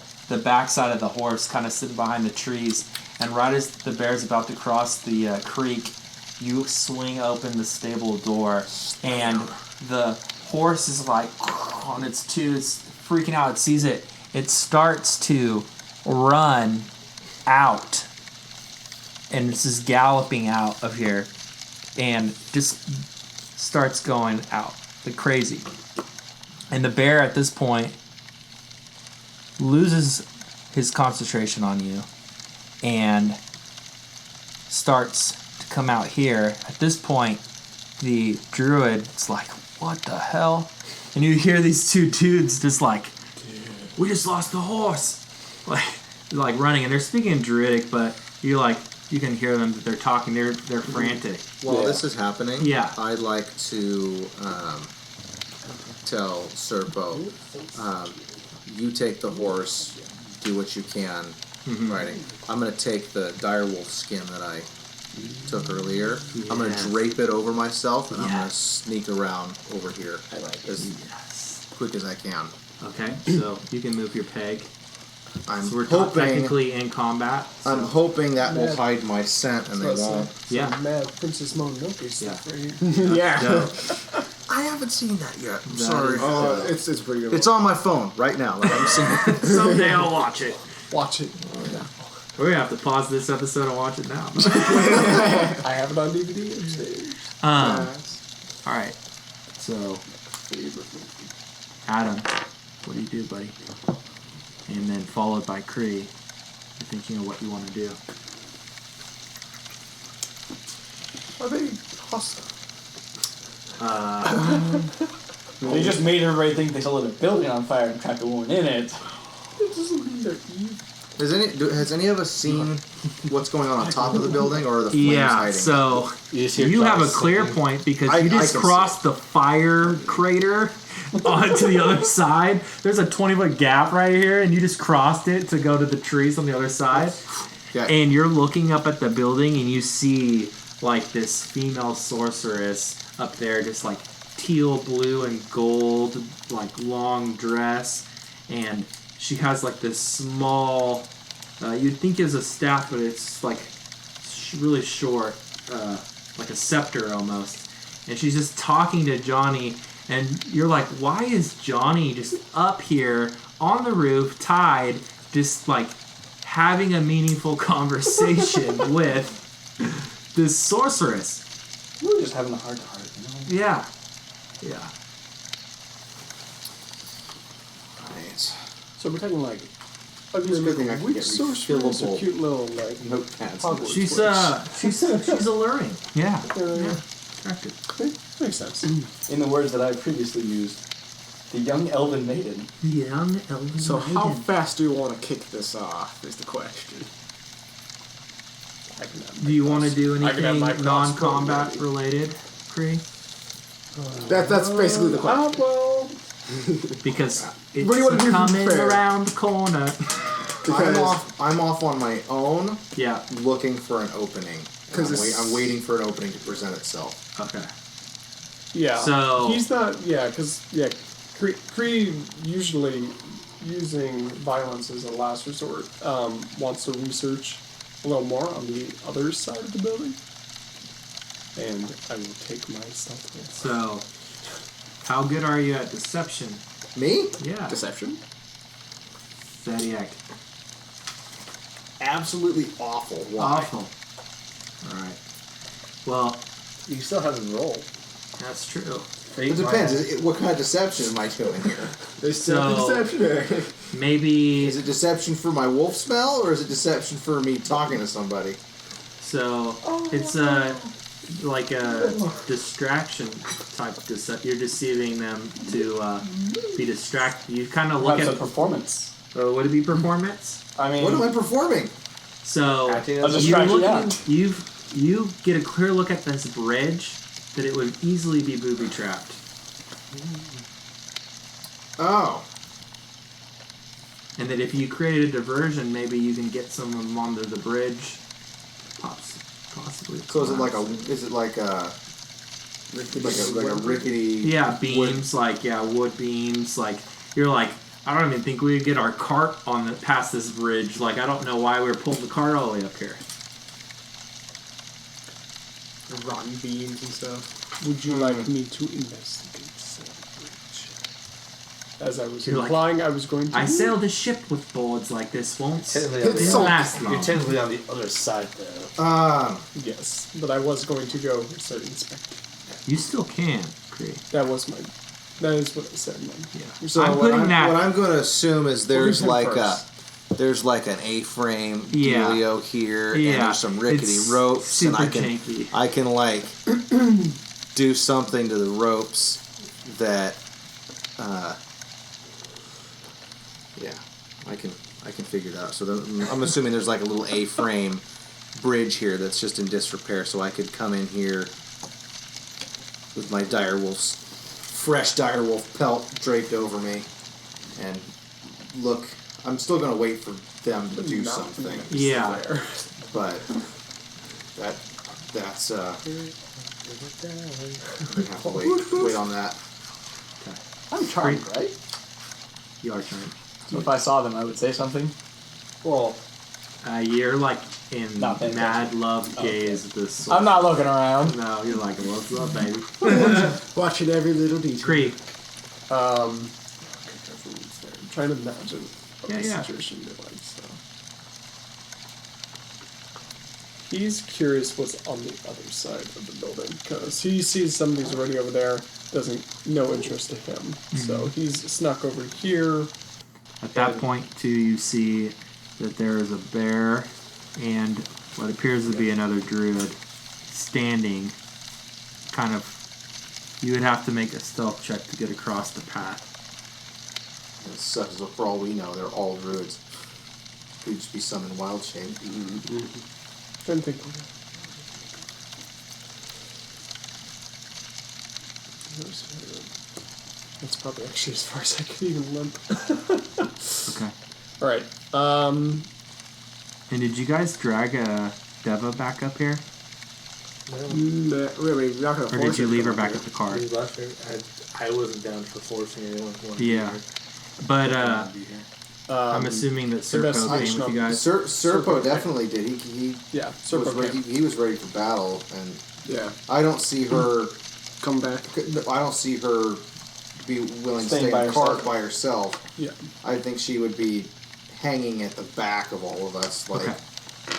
backside of the horse kind of sitting behind the trees. And right as the bear's about to cross the creek, you swing open the stable door, and the horse is like on its two, it's freaking out. It sees it. It starts to run out, and it's just galloping out of here, and just starts going out like crazy. And the bear at this point loses his concentration on you and starts to come out here. At this point, the druid's like, what the hell? And you hear these two dudes just like, we just lost the horse. Like running, and they're speaking in druidic, but you can hear them, they're talking, they're frantic. While Yeah. this is happening, Yeah. I'd like to tell Serpo, you take the horse, do what you can riding. I'm going to take the direwolf skin that I took earlier. I'm going to Yes. drape it over myself, and I'm going to Yes. sneak around over here as quick as I can. Okay, so you can move your peg. I'm So we're hoping technically in combat. So. I'm hoping that will hide my scent, and they That's won't. Yeah. Mad Princess Mononoke stuff right here. Yeah. So, I haven't seen that yet. I'm That sorry. is- Oh, it's pretty good. It's on my phone right now. Like I'm seeing it. someday I'll watch it. Watch it. We're gonna have to pause this episode and watch it now. I have it on DVD upstairs. All right. So, Adam, what do you do, buddy? And then followed by Cree. You're thinking of what you want to do. Are they hostile? They just made everybody think they lit a building on fire and trapped a woman in it. It doesn't mean they're evil. Has any of us seen what's going on top of the building, or are the flames hiding? So you have a clear point because I you just can crossed the fire crater onto the other side. There's a 20-foot gap right here, and you just crossed it to go to the trees on the other side. Yeah. And you're looking up at the building, and you see like this female sorceress up there, just like teal, blue, and gold, like long dress, and she has like this small. You'd think it's a staff, but it's like really short, like a scepter almost. And she's just talking to Johnny, and you're like, why is Johnny just up here on the roof, tied, just like having a meaningful conversation with this sorceress? We were just having a heart-to-heart, you know? Yeah. Yeah. Right. So we're talking like a It's a good thing I can weak get sorceress, a refillable cute little like notepads. Hogwarts She's witch. she's alluring. Yeah. Yeah. Attractive. Makes sense. In the words that I previously used, the young elven maiden. Young elven So how maiden. fast do you want to kick this off is the question. Do you want to do I can have my anything crossbow non-combat ready. related, Cree? That's basically the question. Well, Because it's What do you want to do coming fair? around the corner. I'm off on my own, Yeah. looking for an opening. 'Cause I'm waiting for an opening to present itself. Okay. yeah. So- he's not. Yeah, because Kree usually using violence as a last resort wants to research a little more on the other side of the building, and I will take my stealth roll. So, how good are you at deception? Me? Yeah. Deception. Zodiac. Absolutely awful. Why? Awful. Alright. Well, You still haven't rolled. that's true. It depends. What kind of deception am I doing here? So, Deception. maybe... Is it deception for my wolf smell, or is it deception for me talking to somebody? So, it's like a distraction type deception. You're deceiving them to be distracted. You kind of look Perhaps a at... performance. would it be performance? I mean, What am I performing? So, Acting I'll as just you distract you look down. you get a clear look at this bridge that it would easily be booby trapped. Oh. And that if you create a diversion, maybe you can get some of them onto the bridge. Possibly. So is it like a rickety? Yeah, beams, wood beams. Like, you're like, I don't even think we could get our cart past this bridge. Like, I don't know why we were pulling the cart all the way up here. Rotten beans and stuff. Would you like me to investigate said bridge? As I was You're like, implying, I was going to. I sailed a ship with boards like this once. It Technically on didn't the, last long. you're technically on the other side though. Yes, but I was going to go start inspecting. You still can, Cree. That is what I said. Then. Yeah. So I'm what putting that. what I'm going to assume is there's him like first? there's like an A-frame Yeah. dealio here, Yeah. and there's some rickety It's ropes, super and janky. I can like do something to the ropes that, yeah, I can figure it out. So I'm assuming there's like a little A-frame bridge here that's just in disrepair, so I could come in here with my fresh direwolf pelt draped over me, and look. I'm still gonna wait for them to do something, Yeah. but that's I'm gonna have to wait on that. I'm charmed, right? You are trying. So if I saw them, I would say something. Well, You're like in Not paying mad love gaze of this. I'm not looking around. No, you're like, what's up, baby? Watching every little detail. Cree. I'm trying to imagine what Yeah, the yeah. situation would be like. So He's curious what's on the other side of the building, because he sees somebody's already over there, no interest to him. So he's snuck over here. At that point, too, you see that there is a bear and what appears to be another druid standing kind of... You would have to make a stealth check to get across the path. It sucks, so for all we know, they're all druids. Could just be some in wild shape. Didn't think that's probably actually as far as I can even limp. Okay. Alright. And did you guys drag Deva back up here? Wait, we're not gonna Or did you leave her back at the car? We left her. I wasn't down for forcing anyone to want to Yeah. be here. But I be here. I'm assuming that Serpo came with you guys. Serpo definitely did. He Yeah, was Serpo ready, he was ready for battle, and Yeah. I don't see her. Come back. I don't see her be willing to Staying stay by in the car herself. by herself. Yeah. I think she would be hanging at the back of all of us, like Okay.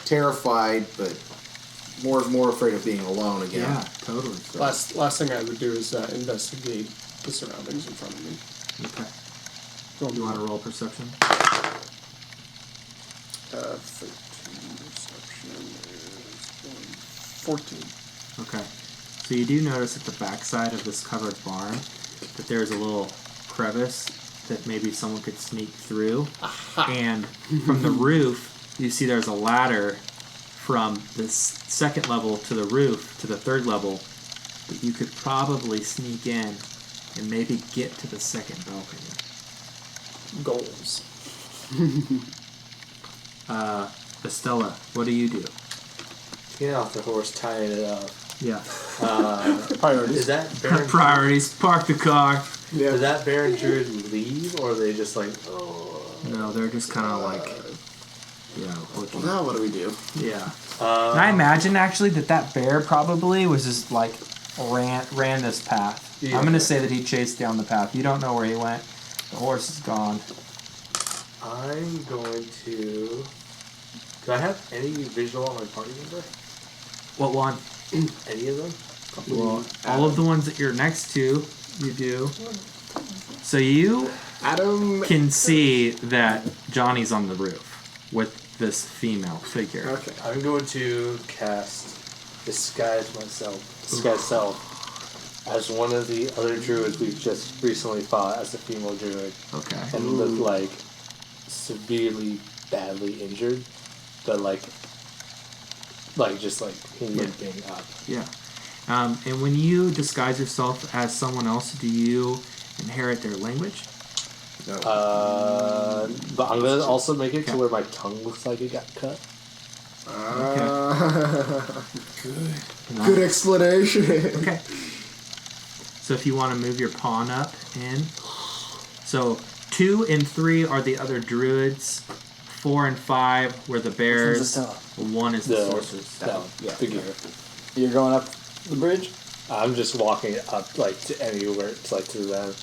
terrified, but more afraid of being alone again. Yeah, totally. So, Last thing I would do is investigate the surroundings in front of me. Okay. Go You want to roll perception? 13 perception is 14. Okay. So you do notice at the backside of this covered barn that there's a little crevice that maybe someone could sneak through. And from the roof, you see there's a ladder from the second level to the roof to the third level, but you could probably sneak in and maybe get to the second balcony. Goals. Estella, what do you do? Get off the horse, tying it up. Yeah. Priorities. Is that Baron? Priorities. Park the car. Did that Baron Druid leave, or are they just like, oh? No, they're just kind of like, looking. Well, now what do we do? Yeah. And I imagine actually that bear probably was just like ran this path. Yeah. I'm gonna say that he chased down the path. You don't know where he went. The horse is gone. I'm going to. Do I have any visual on my party member? What one? Any of them? Well, all of the ones that you're next to, you do. So you Adam. can see that Johnny's on the roof with this female figure. Okay. I'm going to cast disguise self as one of the other druids we've just recently fought as a female druid, Okay. and look like severely badly injured, but like just like limping up. Yeah. And when you disguise yourself as someone else, do you inherit their language? no. But I'm gonna also make it to where my tongue looks like it got cut. Good explanation. Okay. So if you want to move your pawn up in. So 2 and 3 are the other druids. 4 and 5 were the bears. Estella? 1 is the sorcerers. Yeah. Figure. You're going up the bridge? I'm just walking up like to anywhere, to, like to them,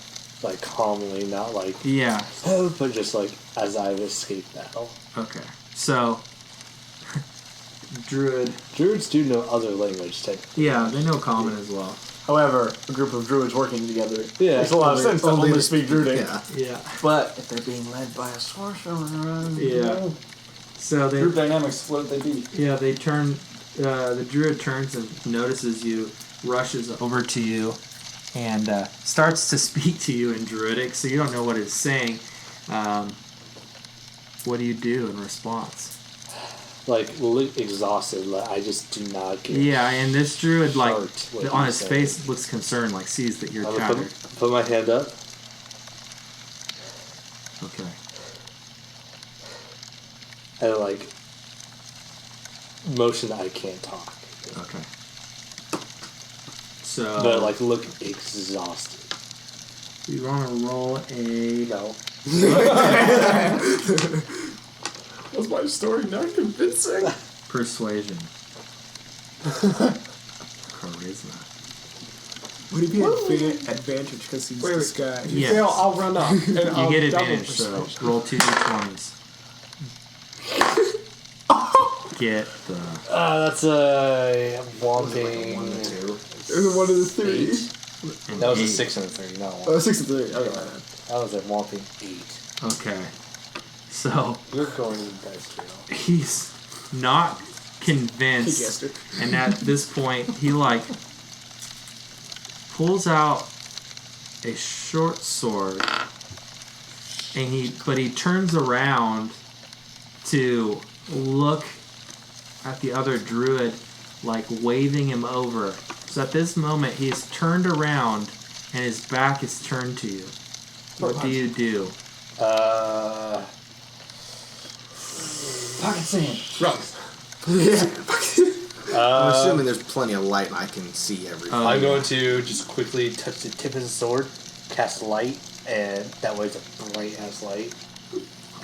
like calmly, not like Yeah. oh, but just like as I've escaped battle. Okay. So Druids do know other language technically. yeah, they know common as well. However, a group of druids working together Yeah. makes a lot of sense to only speak druidic. Yeah. Yeah. But if they're being led by a sorcerer, Yeah. So group they dynamics float they be. they turn the druid turns and notices you, rushes over to you, and starts to speak to you in druidic, so you don't know what it's saying. What do you do in response? Like exhausted, like I just do not get. Yeah, and this druid, like, Heart, what on you his say. face looks concerned, like sees that you're I'm gonna tattered. put my hand up. Okay. And like motion that I can't talk. Okay. So But like look exhausted. you want to roll a No. Was my story not convincing? persuasion. Charisma. Would he be advantage because he's Wait, this guy? If you Yes. fail, I'll run up. And You I'll get double advantage, so persuasion. roll 2 d20s. get the... That's a whopping. 1 and 2. One of the three. 8. That was a 8. 6 and a 3, not one. Oh, 6 and 3. Okay. That was a whopping 8. Okay. So You're going to the dice jail. he's not He convinced. guessed it. And at this point, he like pulls out a short sword, and he turns around to look at the other druid, like waving him over. So at this moment, he's turned around, and his back is turned to you. What do you do? Pocket sand. Rocks. I'm assuming there's plenty of light and I can see everything. I'm going to just quickly touch the tip of the sword, cast light, and that way it's a bright ass light.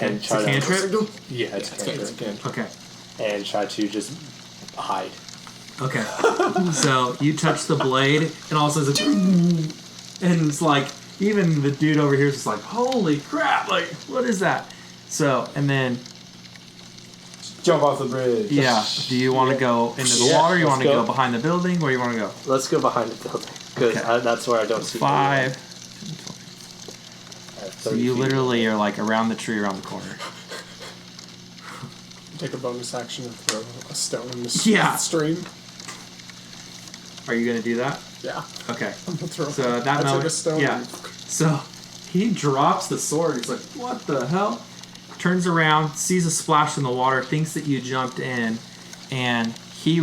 And It's a cantrip? Yeah, it's a cantrip. Okay. And try to just hide. Okay. So you touch the blade, and all of a sudden, it's like, and it's like, even the dude over here is just like, holy crap, like, what is that? So, and then, Jump off the bridge. yeah, do you want to go into the Yeah, water? You want to let's go go. behind the building? Where do you want to go? Let's go behind the building, because Okay. that's where I don't see 5. anyone. At So 30 you feet. literally are like around the tree, around the corner. Take a bonus action and throw a stone in the Yeah. stream. Are you going to do that? Yeah. Okay. I'm gonna throw. So at that I moment, took a stone. yeah. And So he drops the sword. He's like, what the hell? Turns around, sees a splash in the water, thinks that you jumped in, and he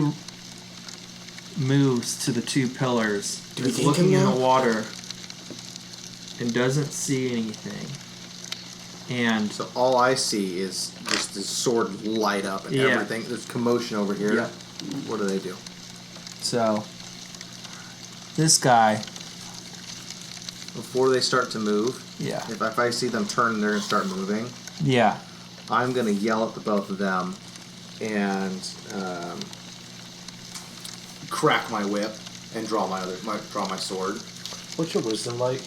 moves to the 2 pillars. Do we is think looking him in now? the water and doesn't see anything. And So all I see is just this sword light up and Yeah. everything. There's commotion over here. Yeah. What do they do? so this guy, Before they start to move, yeah, if I see them turn and they're going to start moving, yeah, I'm going to yell at the both of them and crack my whip and draw my sword. What's your wisdom like?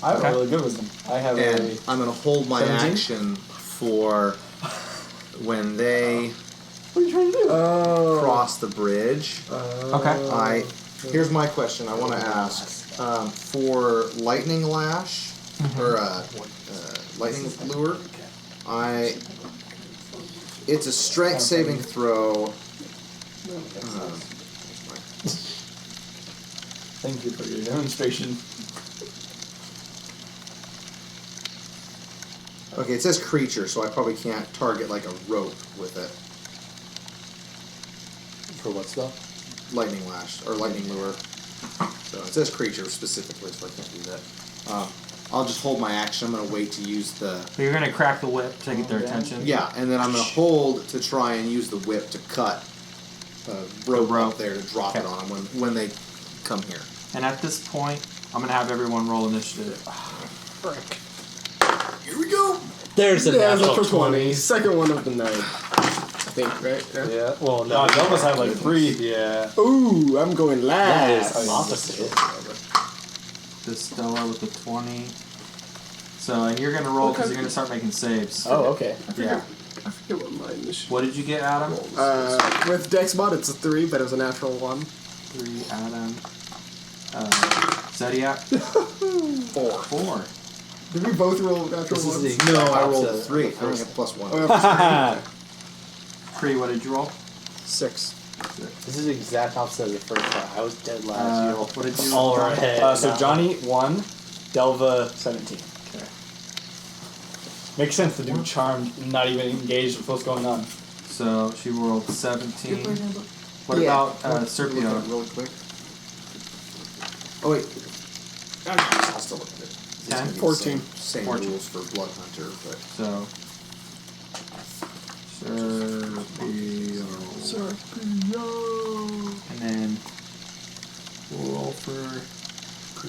I have Okay. a really good wisdom. I have And a. I'm going to hold my 17? action for when they What are you trying to do? cross the bridge. okay. Here's my question. I want to ask for lightning lash or lightning lure. It's a strength saving throw. Thank you for your demonstration. Okay, it says creature, so I probably can't target like a rope with it. For what stuff? Lightning lash or lightning lure. So it says creature specifically, so I can't do that. I'll just hold my action. I'm going to wait to use the... So you're going to crack the whip to get their attention? Yeah, and then I'm going to hold to try and use the whip to cut a rope up there to drop it Okay. on them when they come here. And at this point, I'm going to have everyone roll initiative. frick. Here we go! There's a Yeah, natural for 20. Second one of the night. I think, right? Yeah. Well, no. No, Delmas had like 3. Yeah. Ooh, I'm going That last. is opposite. The Stella with the 20. So, and you're going to roll because you're going to start making saves. Oh, okay. Yeah. I forget what my initiative. What did you get, Adam? With Dex mod, it's a 3, but it was a natural 1. 3, Adam. Zodiac? 4. Did we both roll natural This is 1s? the No, exact I rolled opposite a 3. of I the only first have plus 1. Pre, what did you roll? 6. This is the exact opposite of the first one. I was dead last. You rolled What did you all roll? our head. So Johnny 1, Delva 17. Okay. Makes sense to do charmed, not even engaged with what's going on. So, she rolled 17. What Yeah. about Look at Serpio? it really quick. Oh, wait. I'll still look at it. It's 10? gonna be the 14. Same 14. rules for Blood Hunter, but... So, Serpio. And then we'll roll for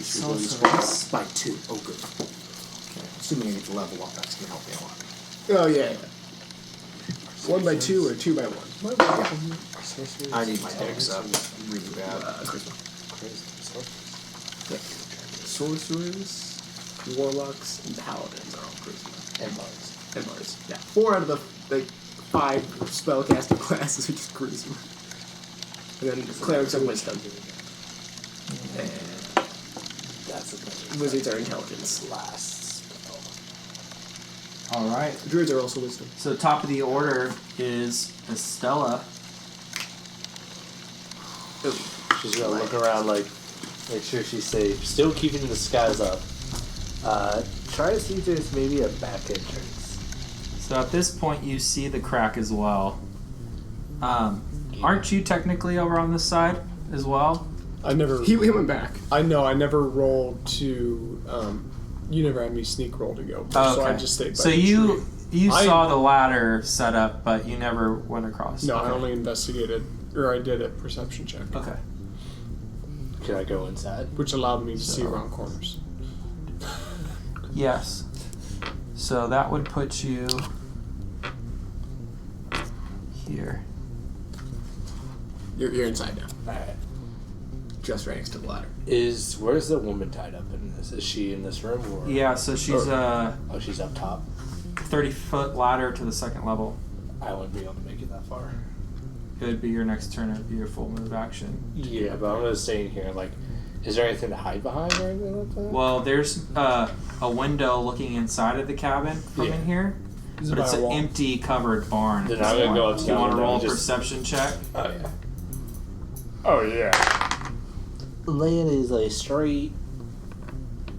Sorceress. By 2. Oh, good. Okay. Assuming I get to level up, that's going to help me a lot. Oh, yeah. 1 by 2 or 2 by 1? I need my dex up really bad. Sorcerers, Warlocks, and Paladins are all charisma. And Mars. And Mars. Yeah. 4 out of the 5 5 spellcasting classes, we just cruise them. And then clerics are wisdom. And That's the wizards are intelligence. last spell. All right. Druids are also wisdom. So top of the order is Estella. She's gonna look around, like, make sure she's safe. Still keeping the skies up. Try to see if there's maybe a back entrance. So at this point, you see the crack as well. Aren't you technically over on this side as well? I never. He went back. I know. I never rolled to. You never had me sneak roll to go. Oh, So I okay. just stayed by So the you tree. saw the ladder set up, but you never went across. No, Okay. I only investigated, or I did a perception check, Okay. Can I go inside? which allowed me to see So- around corners. Yes. So that would put you here. You're inside now. Alright. Just right next to the ladder. Where's the woman tied up in this? Is she in this room or? Yeah. So she's a Oh, she's up top. 30-foot ladder to the second level. I wouldn't be able to make it that far. It would be your next turn. It would be your full move action. Yeah, but I'm just staying here. Like, is there anything to hide behind or anything like that? Well, there's a window looking inside of the cabin from Yeah. in here, Is it but it's by a an wall? empty, covered barn. Then I'm gonna go up to You the want to window roll a and just- perception check? Oh yeah. Oh yeah. Land is a straight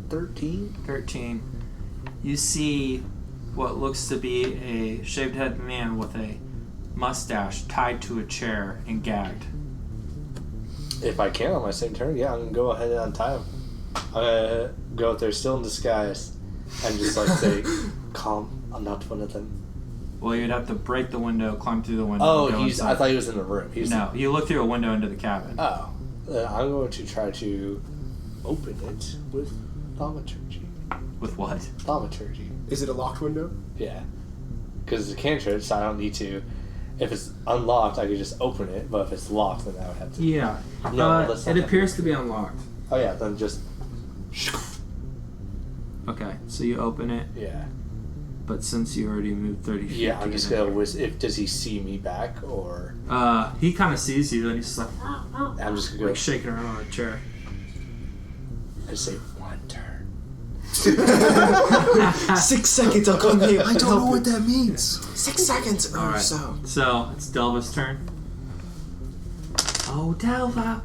13. 13. You see what looks to be a shaved head man with a mustache tied to a chair and gagged. If I can on my same turn, yeah, I'm gonna go ahead and untie him. I'm gonna go out there still in disguise and just like say, "Calm, I'm not one of them." Well, you'd have to break the window, climb through the window. Oh, and go I inside. thought he was in the room. He's No, you look through a window into the cabin. Oh, I'm going to try to open it with thaumaturgy. With what? Thaumaturgy. Is it a locked window? Yeah, because it's a cantrip, so I don't need to. If it's unlocked, I could just open it. But if it's locked, then I would have to. Yeah. No, that's not it that. appears to be unlocked. Oh yeah, then just. Okay, so you open it, Yeah. but since you already moved 30 feet. Yeah, to I'm get just in gonna there- does he see me back or He kind of sees you, and he's just like, I'm just gonna go like shaking around on a chair. and say one turn. 6 seconds, I'll come here. I don't know what that means. 6 seconds or Alright. so. So it's Delva's turn. Oh, Delva.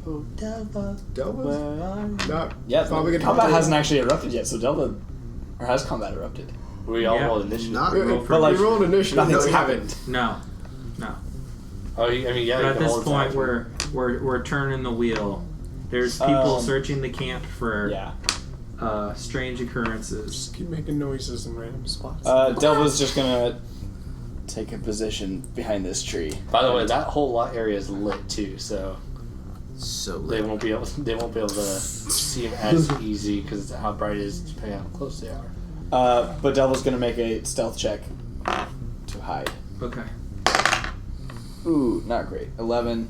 Oh, Delva, Delva? where are you? No. Yeah, Probably gonna combat do it. hasn't actually erupted yet, so Delta, or has combat erupted? We all Yeah. rolled initiative. Not Roll for But like, We rolled initiative. nothing's no, we happened. No. Oh, I mean, yeah. But you at can this hold point, attack. we're turning the wheel. There's people Um, searching the camp for Yeah. strange occurrences. Just keep making noises in random spots. Delva's just gonna take a position behind this tree. By the way, that whole lot area is lit too, so So they lit. won't be able. They won't be able to see him as easy because how bright it is depending on how close they are. But Delva's gonna make a stealth check to hide. Okay. Ooh, not great. 11.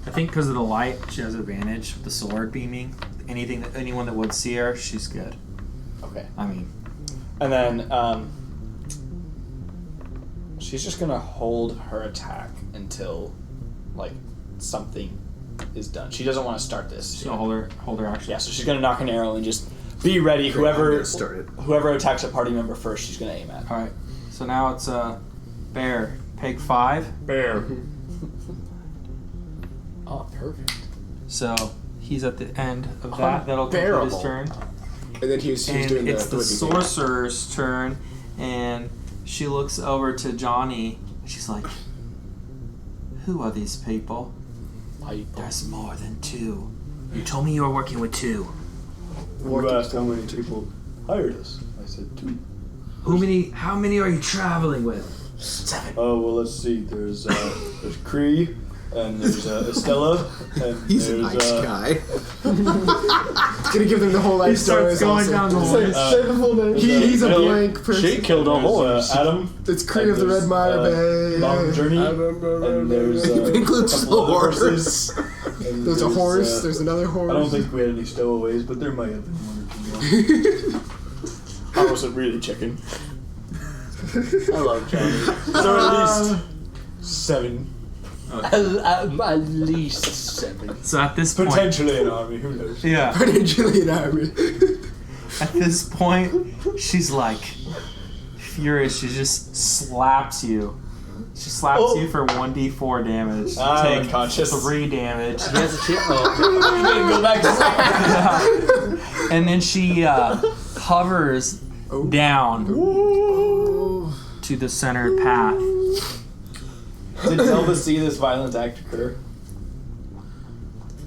I think because of the light, she has advantage with the sword beaming. Anyone that would see her, she's good. Okay. I mean, And then she's just gonna hold her attack until like something is done. She doesn't want to start this. she's gonna hold her action. Yeah, so she's gonna knock an arrow and just be ready. I'm gonna start it. Whoever attacks a party member first, she's gonna aim at. All right. So now it's Bear. Peg 5. Bear. Oh, perfect. So he's at the end of that. That'll complete his Unbearable. turn. And then he was And doing it's the whipping thing. sorcerer's turn, and she looks over to Johnny. And she's like, "Who are these people? There's more than 2. You told me you were working with 2. You asked how many people hired us. I said 2. How many are you traveling with?" 7. Oh well, let's see. There's Cree, and there's Estella, and He's a there's nice guy. Gonna give them the whole life story. starts going down the list. Say the full name. He's a blank person. She killed a horse. Adam. It's Cree of the Red Mire Bay. Long Journey, and there's It includes a couple the other horse. horses. And There's a horse. uh, There's another horse. I don't think we had any stowaways, but there might have been one or two more. I wasn't really checking. I love Johnny. So at least 7. At least 7. So at this point, Potentially an army, who knows? yeah. Potentially an army. At this point, she's like furious. She just slaps you. She slaps you for 1d4 damage. You I'm take unconscious. 3 damage. He has a chip. Oh. Go back to Yeah. And then she hovers down to the center path. Did Delva see this violent act occur?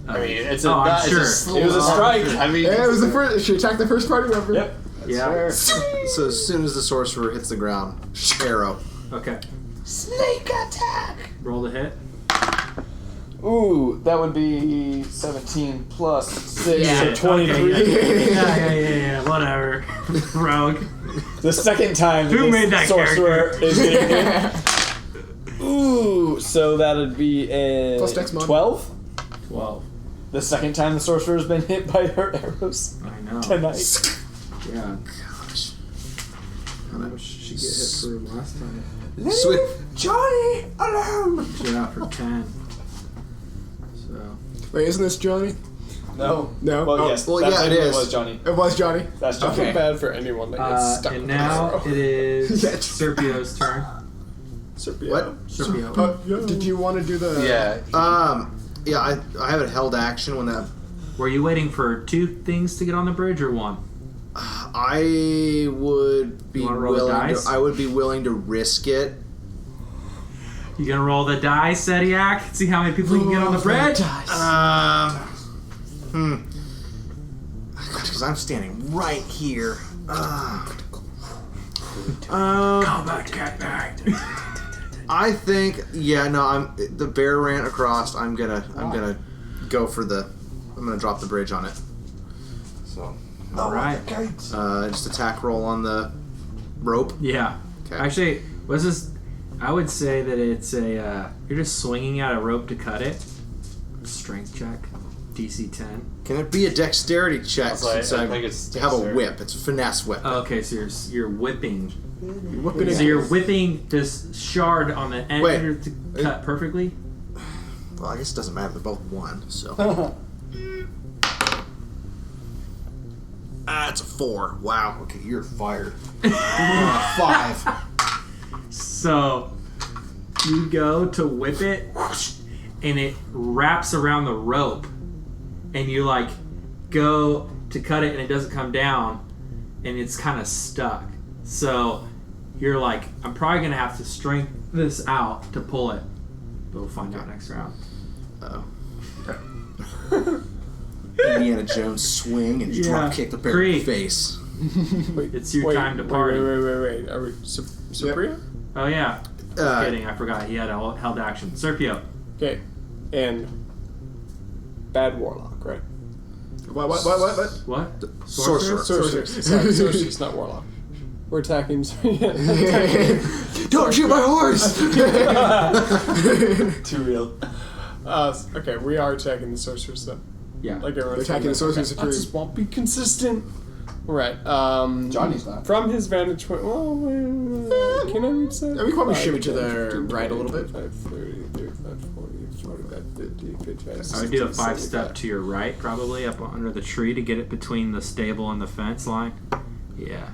I mean, it's Oh, I'm not, sure. It's It was a strike. I mean, Yeah, it was the first. She attacked the first party member. Yep. Yeah. So as soon as the sorcerer hits the ground, arrow. Okay. snake attack. Roll the hit. Ooh, that would be 17 plus 6, Yeah, so 23. Okay, yeah. Whatever. Rogue. The second time Who this made that sorcerer is getting hit. Ooh, so that would be a Plus dex mod. 12? 12. The second time the sorcerer has been hit by her arrows I know. tonight. Yeah. Gosh. How much did she get hit for last time? Sweet. Johnny alone! She got for 10. So. Wait, isn't this Johnny? No. No? Well, Oh, yes. well, that yeah, it technically is. was Johnny. It was Johnny. That's I Johnny. feel bad for anyone that gets stuck And with now an arrow. it is Yeah. Serpio's turn. Serpio. What? Serpio. Did you want to do the... Yeah. Yeah, I have a held action when that. Were you waiting for 2 things to get on the bridge or 1? I would be You wanna roll the willing. dice? I would be willing to risk it. You gonna roll the dice, Sediak? See how many people you can get on the bridge? Because I'm standing right here. Combat cat back. I think. Yeah, no. The bear ran across. I'm gonna go for the. I'm gonna drop the bridge on it. So. All right. Just attack roll on the rope. Yeah. Okay. Actually, what's this? I would say that it's a. You're just swinging at a rope to cut it. Strength check. DC 10. Can it be a dexterity check That's right, since I I think it's have a dexterity. whip? It's a finesse whip. Okay, so you're whipping. Whipping So you're whipping this shard on the end Wait. to cut perfectly. Well, I guess it doesn't matter. They're both 1, so. It's a 4. Wow. Okay, you're fired. 5. So you go to whip it, and it wraps around the rope, and you like go to cut it, and it doesn't come down, and it's kind of stuck. So you're like, I'm probably gonna have to strength this out to pull it. But we'll find out next round. Oh. Indiana Jones swing and drop kick the bear in the Great. face. It's your time to party. Wait. Are we Serpio? Oh yeah. Uh, Kidding, I forgot. He had a held action. Serpio. Okay. And bad warlock, right? What? What? Sorcerer. Sorceress. Sorry, sorceress, not warlock. We're attacking. Don't shoot my horse! Too real. Okay, we are attacking the sorceress then. Yeah. Like everyone. We're attacking the sorceress Okay, if that just won't be consistent. Right. Johnny's not. From his vantage point. Well, can I reach that? I mean, probably 5, shimmy to 10, the 15, right a little bit. 25, 30, 35, 40, 45, 50, 55, I would do a 60, 5-step 75. to your right, probably up under the tree to get it between the stable and the fence line. Yeah.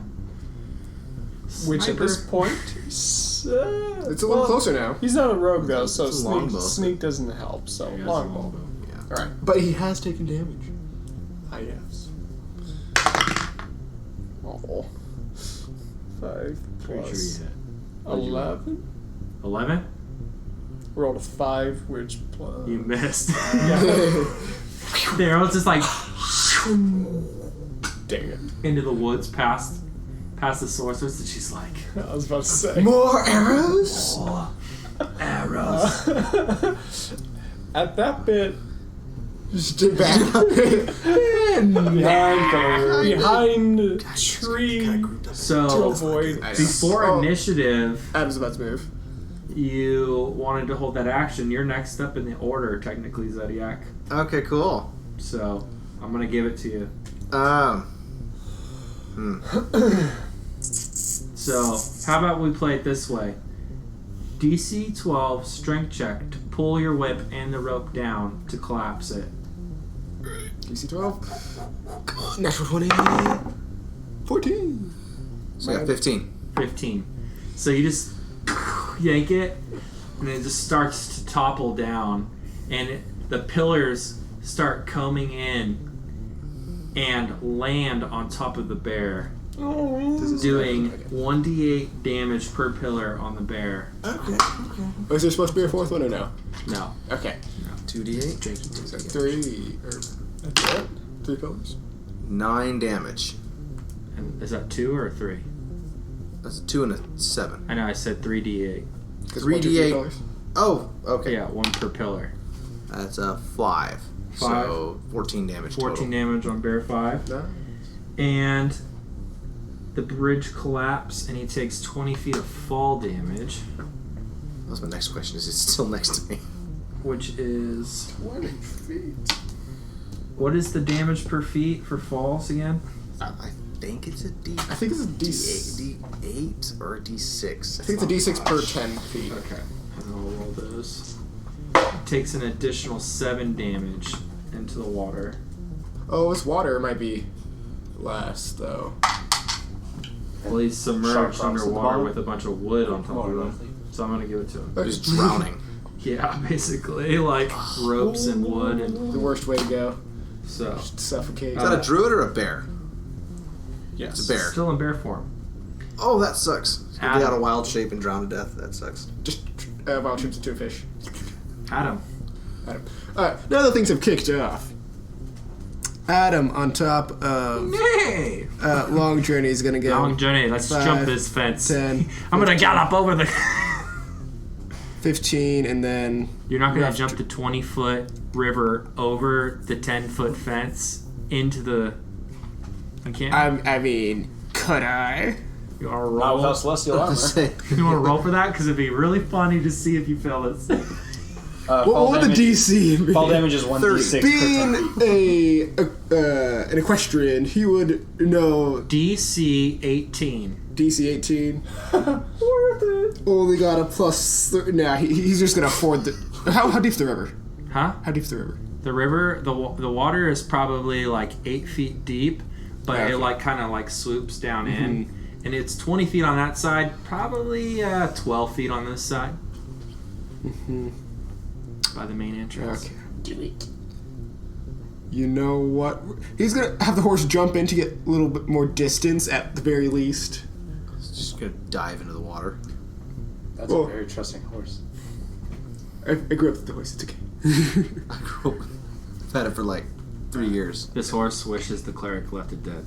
Which at this Sniper. point, It's a little closer now. He's not a rogue though, so It's a longbow. sneak doesn't help. So Yeah, it's a longbow. longbow. All right. But he has taken damage. Ah, yes. Oh. 5 Pretty sure plus you hit. 11. 11? Rolled a 5, which plus. You missed. Yeah. The arrow's just like Dang it. into the woods past the sorceress, and she's like, I was about to say. More arrows? arrows. At that bit, Just back. behind a tree to So avoid. before Oh. initiative, Adam's about to move. you wanted to hold that action. You're next up in the order, technically, Zodiac. Okay, cool. So I'm gonna give it to you. So, how about we play it this way? DC 12 strength check to pull your whip and the rope down to collapse it. DC 12. Natural 20. 14. So yeah, 15. 15. So you just yank it, and it just starts to topple down, and the pillars start coming in and land on top of the bear, doing 1d8 damage per pillar on the bear. Okay. Was there supposed to be a fourth one or no? No. Okay. 2d8. So 3. Or that's it? 3 pillars. 9 damage. And is that 2 or 3? That's a 2 and a 7. I know I said 3d8. 3d8. Oh, okay. Yeah, 1 per pillar. That's a 5. So 14 damage 14 total. damage on bear 5. No. And the bridge collapse, and he takes 20 feet of fall damage, That was my next question. Is it still next to me? which is... 20 feet. What is the damage per feet for falls again? I think it's a D. I think it's a D8 or a D6. I think it's a D6 per 10 feet. Okay. And I'll roll those. It takes an additional 7 damage into the water. Oh, it's water. It might be less, though. Well, he's Sharp submerged rocks at the underwater bottom. with a bunch of wood on top More of likely. him. So I'm going to give it to him. He's drowning. Yeah, basically. Like ropes and wood. And The worst way to go. so. Just suffocate. Is that a druid or a bear? Yes. It's a bear. Still in bear form. Oh, that sucks. It's gonna get Adam. out of wild shape and drown to death. That sucks. Just wild trips into a fish. Adam. Adam. Alright, now that things have kicked off. Adam on top of Hey! Long Journey is gonna go. Long journey. Let's 5, jump this fence. 10, I'm going to gallop over the... 15, and then You're not going Left. to jump the 20-foot river over the 10-foot fence into the... I can't. I mean, could I? You want to Not roll? without celestial armor. You want to roll for that? Because it'd be really funny to see if you fail this. What would the DC be? Fall damage is 1d6 per 10 feet. Being an equestrian, he would know DC 18. DC 18. Only got a plus. Nah, he's just gonna afford the. How deep's the river? Huh? How deep's the river? The river, the water is probably like 8 feet deep, but Okay. it like kind of like swoops down in, and it's 20 feet on that side, probably 12 feet on this side. By the main entrance. Okay. Do it. You know what? He's gonna have the horse jump in to get a little bit more distance at the very least. Just gonna dive into the water. That's Well- a very trusting horse. I grew up with the horse. It's okay. I grew up. I've had it for like 3 years. This horse wishes the cleric left it dead.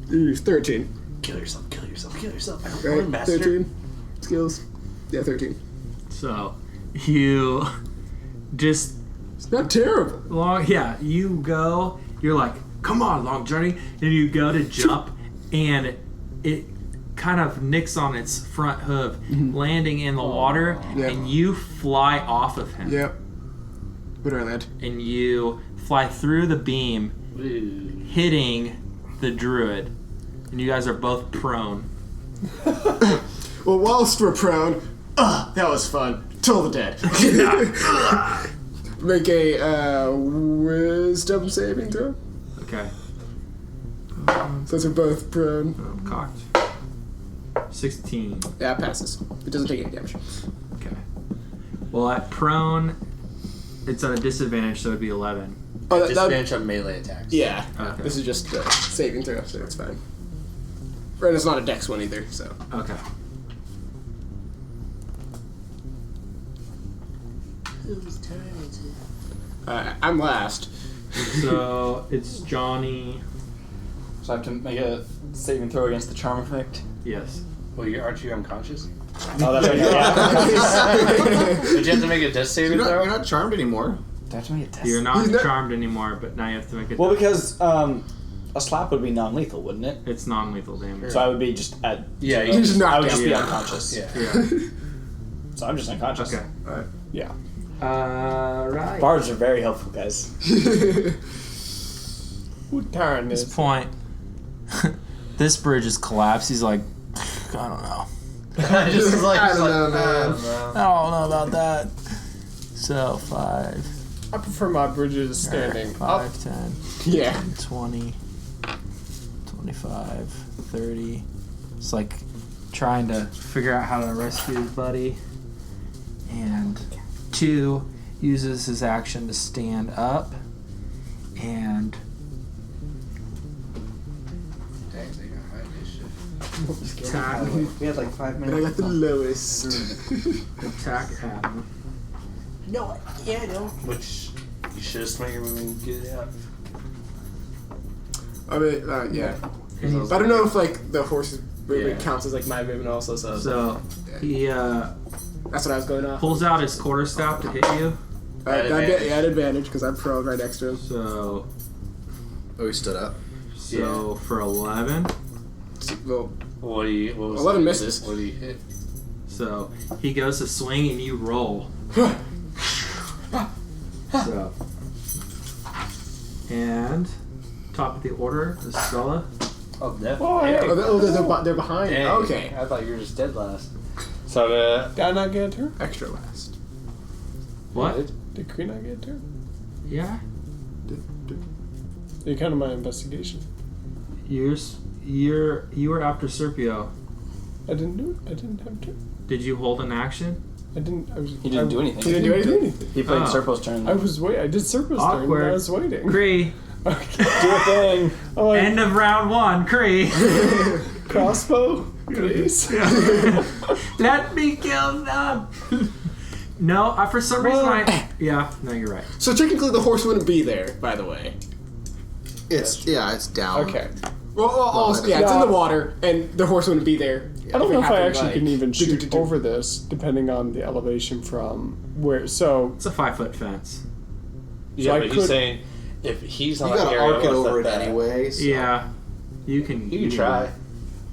He's 13. Kill yourself, kill yourself, kill yourself. Right? Master. 13. Skills. Yeah, 13. So, you just It's not terrible. you go, you're like, come on, Long Journey, and you go to jump, and it kind of nicks on its front hoof, landing in the water, Yeah. and you fly off of him. Yep. Where do I land? And you fly through the beam, hitting the druid, and you guys are both prone. Well, whilst we're prone, that was fun. Toll the dead. Make a wisdom saving throw. Okay. Since we're both prone. I'm cocked. 16. Yeah, it passes. It doesn't take any damage. Okay. Well, at prone, it's at a disadvantage, so it'd be 11. Oh, that, Disadvantage on melee attacks. yeah. Okay. This is just a saving throw, so it's fine. And it's not a dex one either, so. Okay. I'm last. So it's Johnny. So I have to make a saving throw against the charm effect. Yes. Well, aren't you unconscious? Oh, that's right. Yeah. Did you have to make a death saving You're throw? not charmed anymore. Do I have to make a test? You're not He's not- charmed anymore, but now you have to make it. Well, because a slap would be non-lethal, wouldn't it? It's non-lethal damage. So I would be just at. Yeah, zero. you just knocked I would just be out. unconscious. Yeah. Yeah. So I'm just unconscious. Okay. Yeah. Right. Bards are very helpful, guys. What turn At this is? point, This bridge is collapsed. He's like, I don't know. I don't know, I don't know about that. So 5. I prefer my bridges standing 5, up. 10, Yeah. 20, 25, 30. It's like trying to figure out how to rescue his buddy. And 2 uses his action to stand up. And Dang, they got high initiative. attack, We had like 5 And I minutes. got the lowest. attack Adam. Which you should have spent your move and get it out. I mean, yeah. But I don't know if like the horse's movement counts as like my movement also. So he That's what I was going off. pulls out his quarterstaff to hit you. At advantage. At advantage because I'm prone right next to him. So Oh, he stood up. for 11. Well, What was 11 that? misses. What do you hit? So he goes to swing and you roll. So and top of the order is Stella. Oh, definitely. Oh, hey. they're behind. Dang. Okay. I thought you were just dead last. So Did I not get a turn? Extra last. What? Did Kree not get a turn? Yeah. You counted my investigation. You were after Serpio. I didn't do it. I didn't have a turn. Did you hold an action? I didn't. I was. He didn't do anything. He didn't do anything? He played Oh. Serpo's turn. I was wait. I did Serpo's turn. Awkward. But I was waiting. Kree. Okay. Do a thing. Oh, End of round 1. Kree. crossbow, please. Let me kill them. No, for some reason yeah. No, you're right. So technically the horse wouldn't be there, by the way. It's down. Okay. Well, also, yeah, it's in the water, and the horse wouldn't be there. I don't know if I happened, actually like, can even shoot do-do-do-do. over this, depending on the elevation from where. So It's a 5-foot fence. Yeah, I but he's could- saying if he's You on that gotta area, arc it what's over it that bad? anyway. So. Yeah. You can. You can try.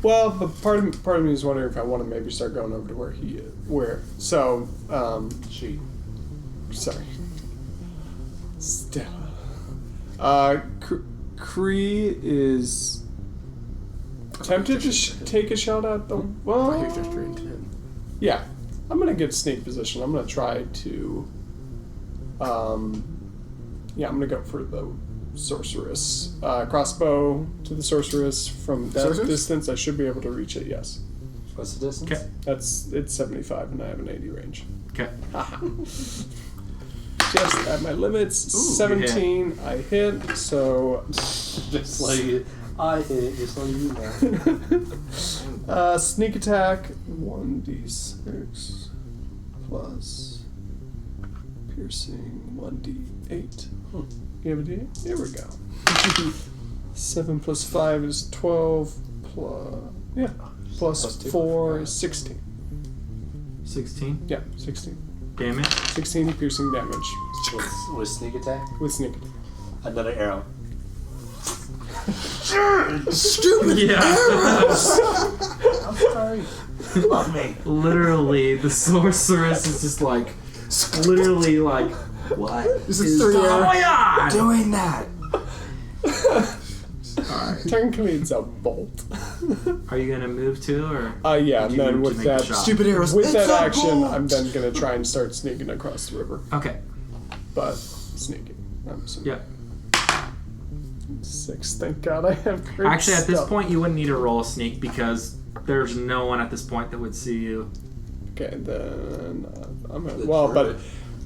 well, but part of me is wondering if I want to maybe start going over to where he is. Where so Shoot. sorry, Stella. Kree is tempted to take a shot at the. Well, I think there's 10. yeah, I'm gonna get sneak position. I'm gonna try to. Yeah, I'm gonna go for the sorceress. Crossbow to the sorceress from that Sorceress? distance. I should be able to reach it. Yes, What's the distance? Okay. it's 75, and I have an 80 range. Okay. Just at my limits. 17, I hit. So Just like I hit, just like you know. sneak attack 1d6 plus piercing 1d8. You have a d8? There we go. 7 plus 5 is 12 plus Plus 2. 4 is 16. 16 Yeah, 16. damage. 16 piercing damage With sneak attack, with sneak attack. another arrow. Stupid Yeah. I'm sorry. Love me. Literally, the sorceress is just like, literally like, what This is is 3 going arrows. on? doing that. Technically, it's a bolt. Are you gonna move too, or? Yeah, Would and you then move to with make a that shot? Stupid arrows. with It's that a action, bolt. I'm then gonna try and start sneaking across the river. Okay. But sneaking. I'm assuming. Yeah. 6. Thank God I have great Actually, at this stealth. point, you wouldn't need to roll a sneak because there's no one at this point that would see you. Okay, then I'm gonna. The Well, but druid.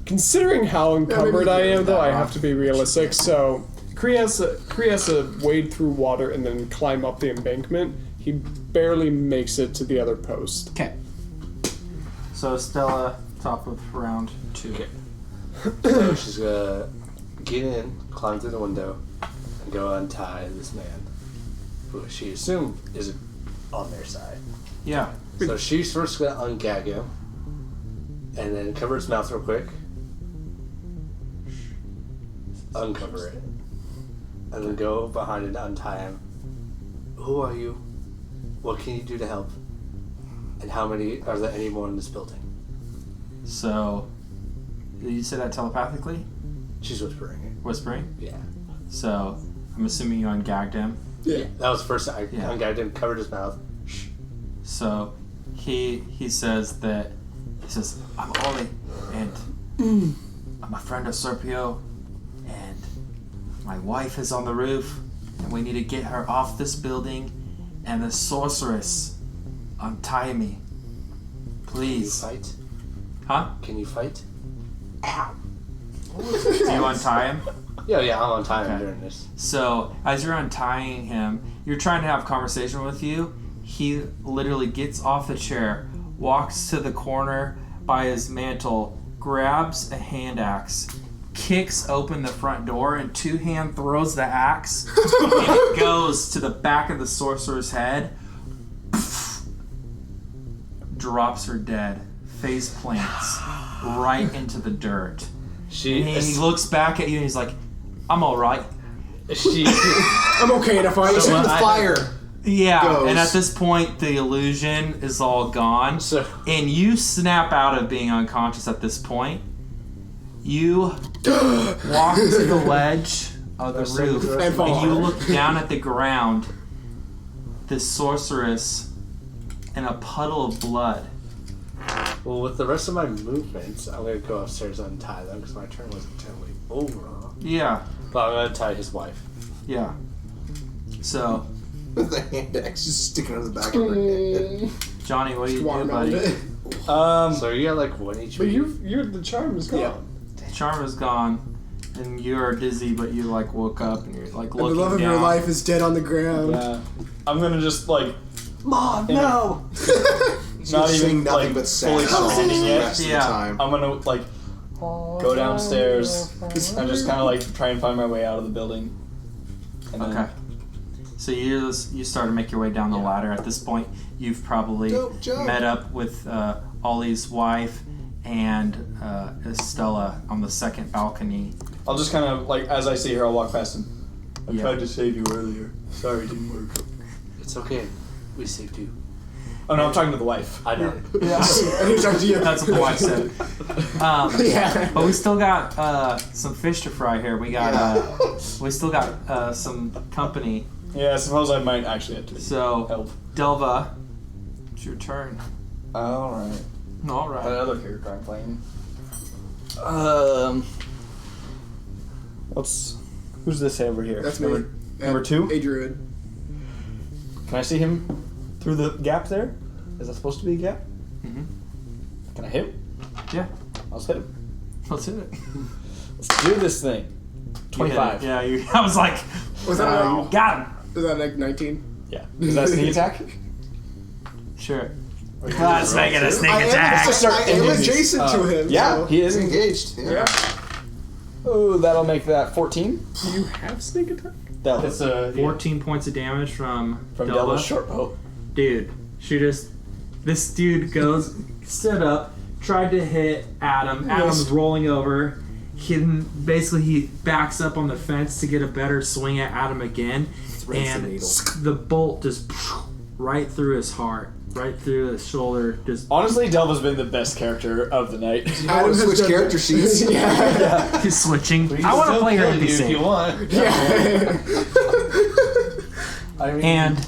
considering how encumbered I am, though, I that have to be realistic. So Kree has to wade through water and then climb up the embankment. He barely makes it to the other post. Okay. So Stella, top of round 2. Okay. So she's gonna get in, climb through the window, and go untie this man, who she assumed is on their side. Yeah. So she's first gonna ungag him, and then cover his mouth real quick. Uncover it. And then go behind and untie him. Who are you? What can you do to help? And how many are there any more in this building? So, did you say that telepathically? She's whispering it. Whispering? Yeah. So, I'm assuming you ungagged him. Yeah. That was the first time. Yeah. I didn't cover his mouth. So he says, I'm Ollie, and I'm a friend of Serpio, and my wife is on the roof, and we need to get her off this building, and the sorceress, untie me. Can you Please. fight? Huh? Can you fight? Do you untie him? Yeah, I'm on time Okay. during this. So, as you're untying him, you're trying to have a conversation with you. He literally gets off the chair, walks to the corner by his mantle, grabs a hand axe, kicks open the front door, and two-hand throws the axe, and it goes to the back of the sorcerer's head, drops her dead, face plants right into the dirt. And he looks back at you and he's like, I'm alright. I'm okay in a fight. It's in the fire. Yeah, goes. and at this point, the illusion is all gone. So- And you snap out of being unconscious at this point. You walk to the ledge of the roof, And fall. and you look down at the ground. The sorceress and a puddle of blood. Well, with the rest of my movements, I'm going to go upstairs and untie them because my turn wasn't totally over. Yeah, But I'm going to tie his wife. yeah. So, With the hand axe just sticking out of the back of her head. Johnny, what do you do, Watermelon buddy? it. So you got like 1 HP. But you're the charm is gone. Yeah. Charm is gone, and you're dizzy, but you like woke up and you're like And the looking love of down. your life is dead on the ground. Yeah. I'm gonna just like Mom, Yeah. no! not Sing even nothing like but sad fully songs comprehending the it. rest of the Yeah. time. I'm gonna like go downstairs and just kind of like try and find my way out of the building. And then, Okay. So you start to make your way down the Yeah. ladder. At this point, you've probably Don't jump. met up with Ollie's wife and Estella on the second balcony. I'll just kind of like as I see her, I'll walk past him. I Yeah. tried to save you earlier. Sorry, it didn't work. It's okay. We saved you. Oh no, I'm talking to the wife. I know. And he's talking to you. That's what the wife said. Yeah. But we still got some fish to fry here. We still got some company. Yeah, I suppose I might actually have to So help. Delva, it's your turn. All right. All right. Another character I'm playing. Who's this over here? That's number, me. Number 2. A druid. Can I see him through the gap there? Is that supposed to be a gap? Mhm. Can I hit? Yeah. Let's hit him. Let's hit it. Let's do this thing. You hit 25. it. Yeah. I was like, Was that you got him. is that like 19? Yeah. Is that sneak attack? Sure. Let's make it a sneak I am, attack. I am adjacent to him. Yeah, so- he is. engaged. Yeah. Oh, that'll make that 14. Do you have sneak attack? Delva. It's a 14 points of damage from From Delva. Delva's short bow. Dude, this dude stood up, tried to hit Adam. Adam's rolling over. He backs up on the fence to get a better swing at Adam again. right And through the needle. the bolt just right through his heart, right through his shoulder. Just Honestly, Delva's been the best character of the night. I would switch character sheets. Yeah. he's switching. I want to play her you if you NPC. want. Yeah. I mean, And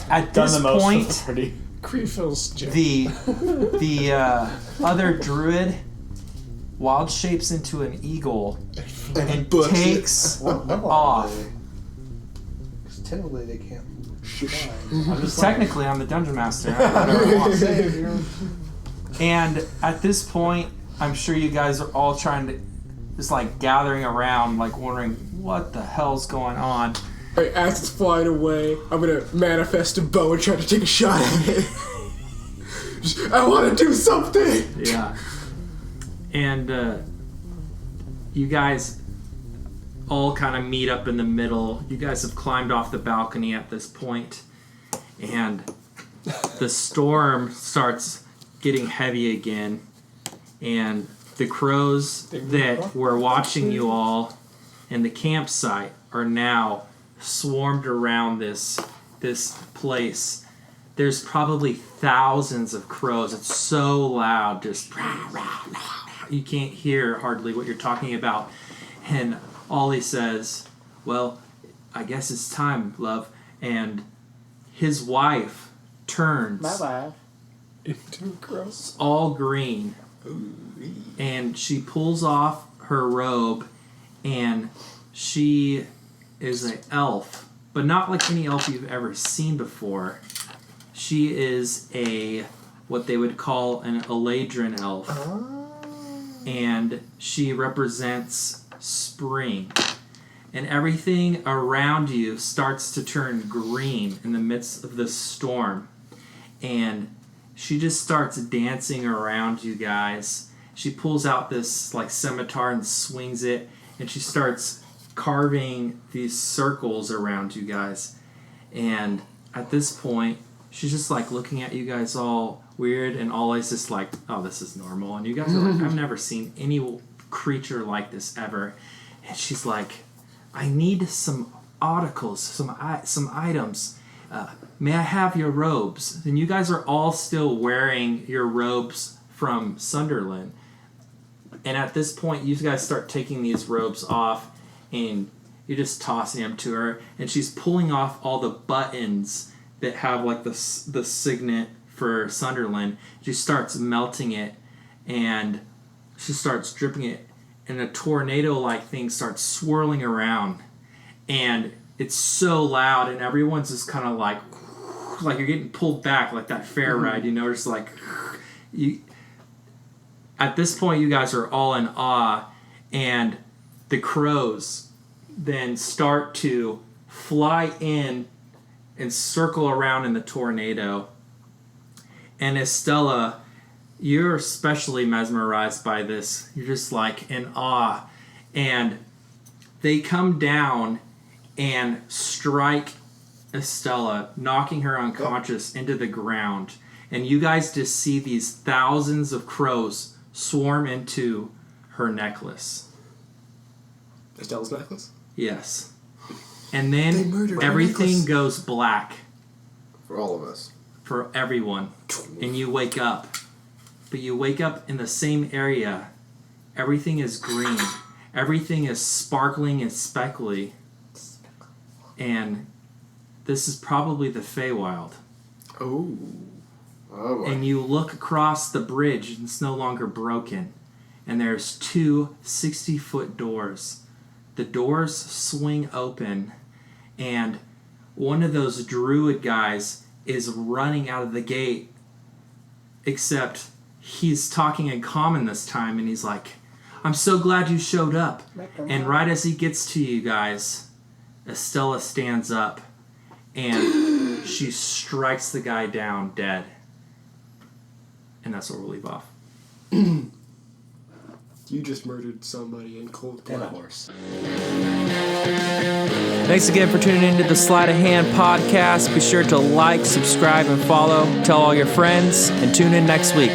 at Done this the most point, for the party. Creefield's joke. the other druid wild shapes into an eagle and books it. takes what level off. are they? 'Cause technically they can't fly. I'm just Technically, I'm the dungeon master. I do whatever I want. saying. And at this point, I'm sure you guys are all trying to just like gathering around, like wondering what the hell's going on. Alright, as it's flying away, I'm gonna manifest a bow and try to take a shot at it. I want to do something. Yeah. And you guys all kind of meet up in the middle. You guys have climbed off the balcony at this point, and the storm starts getting heavy again. And the crows that were watching you all in the campsite are now swarmed around this place. There's probably thousands of crows. It's so loud, just rah, rah, rah. You can't hear hardly what you're talking about. And Ollie says, "Well, I guess it's time, love." and his wife turns Into a gross. all green, and she pulls off her robe, and she is an elf, but not like any elf you've ever seen before. She is what they would call an Eladrin elf, and she represents spring. And everything around you starts to turn green in the midst of this storm. And she just starts dancing around you guys. She pulls out this like scimitar and swings it, and she starts carving these circles around you guys. And at this point, she's just like looking at you guys all weird, and Ollie's just like, oh, this is normal. And you guys are like, I've never seen any creature like this ever. And she's like, I need some articles, some items. May I have your robes? And you guys are all still wearing your robes from Sunderland. And at this point, you guys start taking these robes off, and you're just tossing them to her. And she's pulling off all the buttons that have like the signet for Sunderland. She starts melting it, and she starts dripping it, and a tornado-like thing starts swirling around, and it's so loud, and everyone's just kind of like you're getting pulled back like that fair ride, you know, just like you. At this point, you guys are all in awe, and the crows then start to fly in and circle around in the tornado. And Estella, you're especially mesmerized by this. You're just like in awe. And they come down and strike Estella, knocking her unconscious into the ground. And you guys just see these thousands of crows swarm into her necklace. Estella's necklace? Yes. And They then murdered her everything necklace. goes black For all of us. for everyone. And you wake up. But you wake up in the same area. Everything is green. Everything is sparkling and speckly. And this is probably the Feywild. Oh. Oh boy. And you look across the bridge, and it's no longer broken. And there's two 60-foot doors. The doors swing open, and one of those druid guys is running out of the gate, except he's talking in common this time, and he's like, I'm so glad you showed up. And right as he gets to you guys, Estella stands up, and she strikes the guy down dead. And that's where we'll leave off. You just murdered somebody in cold And a blood. horse. Thanks again for tuning into the Sleight of Hand podcast. Be sure to like, subscribe, and follow. Tell all your friends, and tune in next week.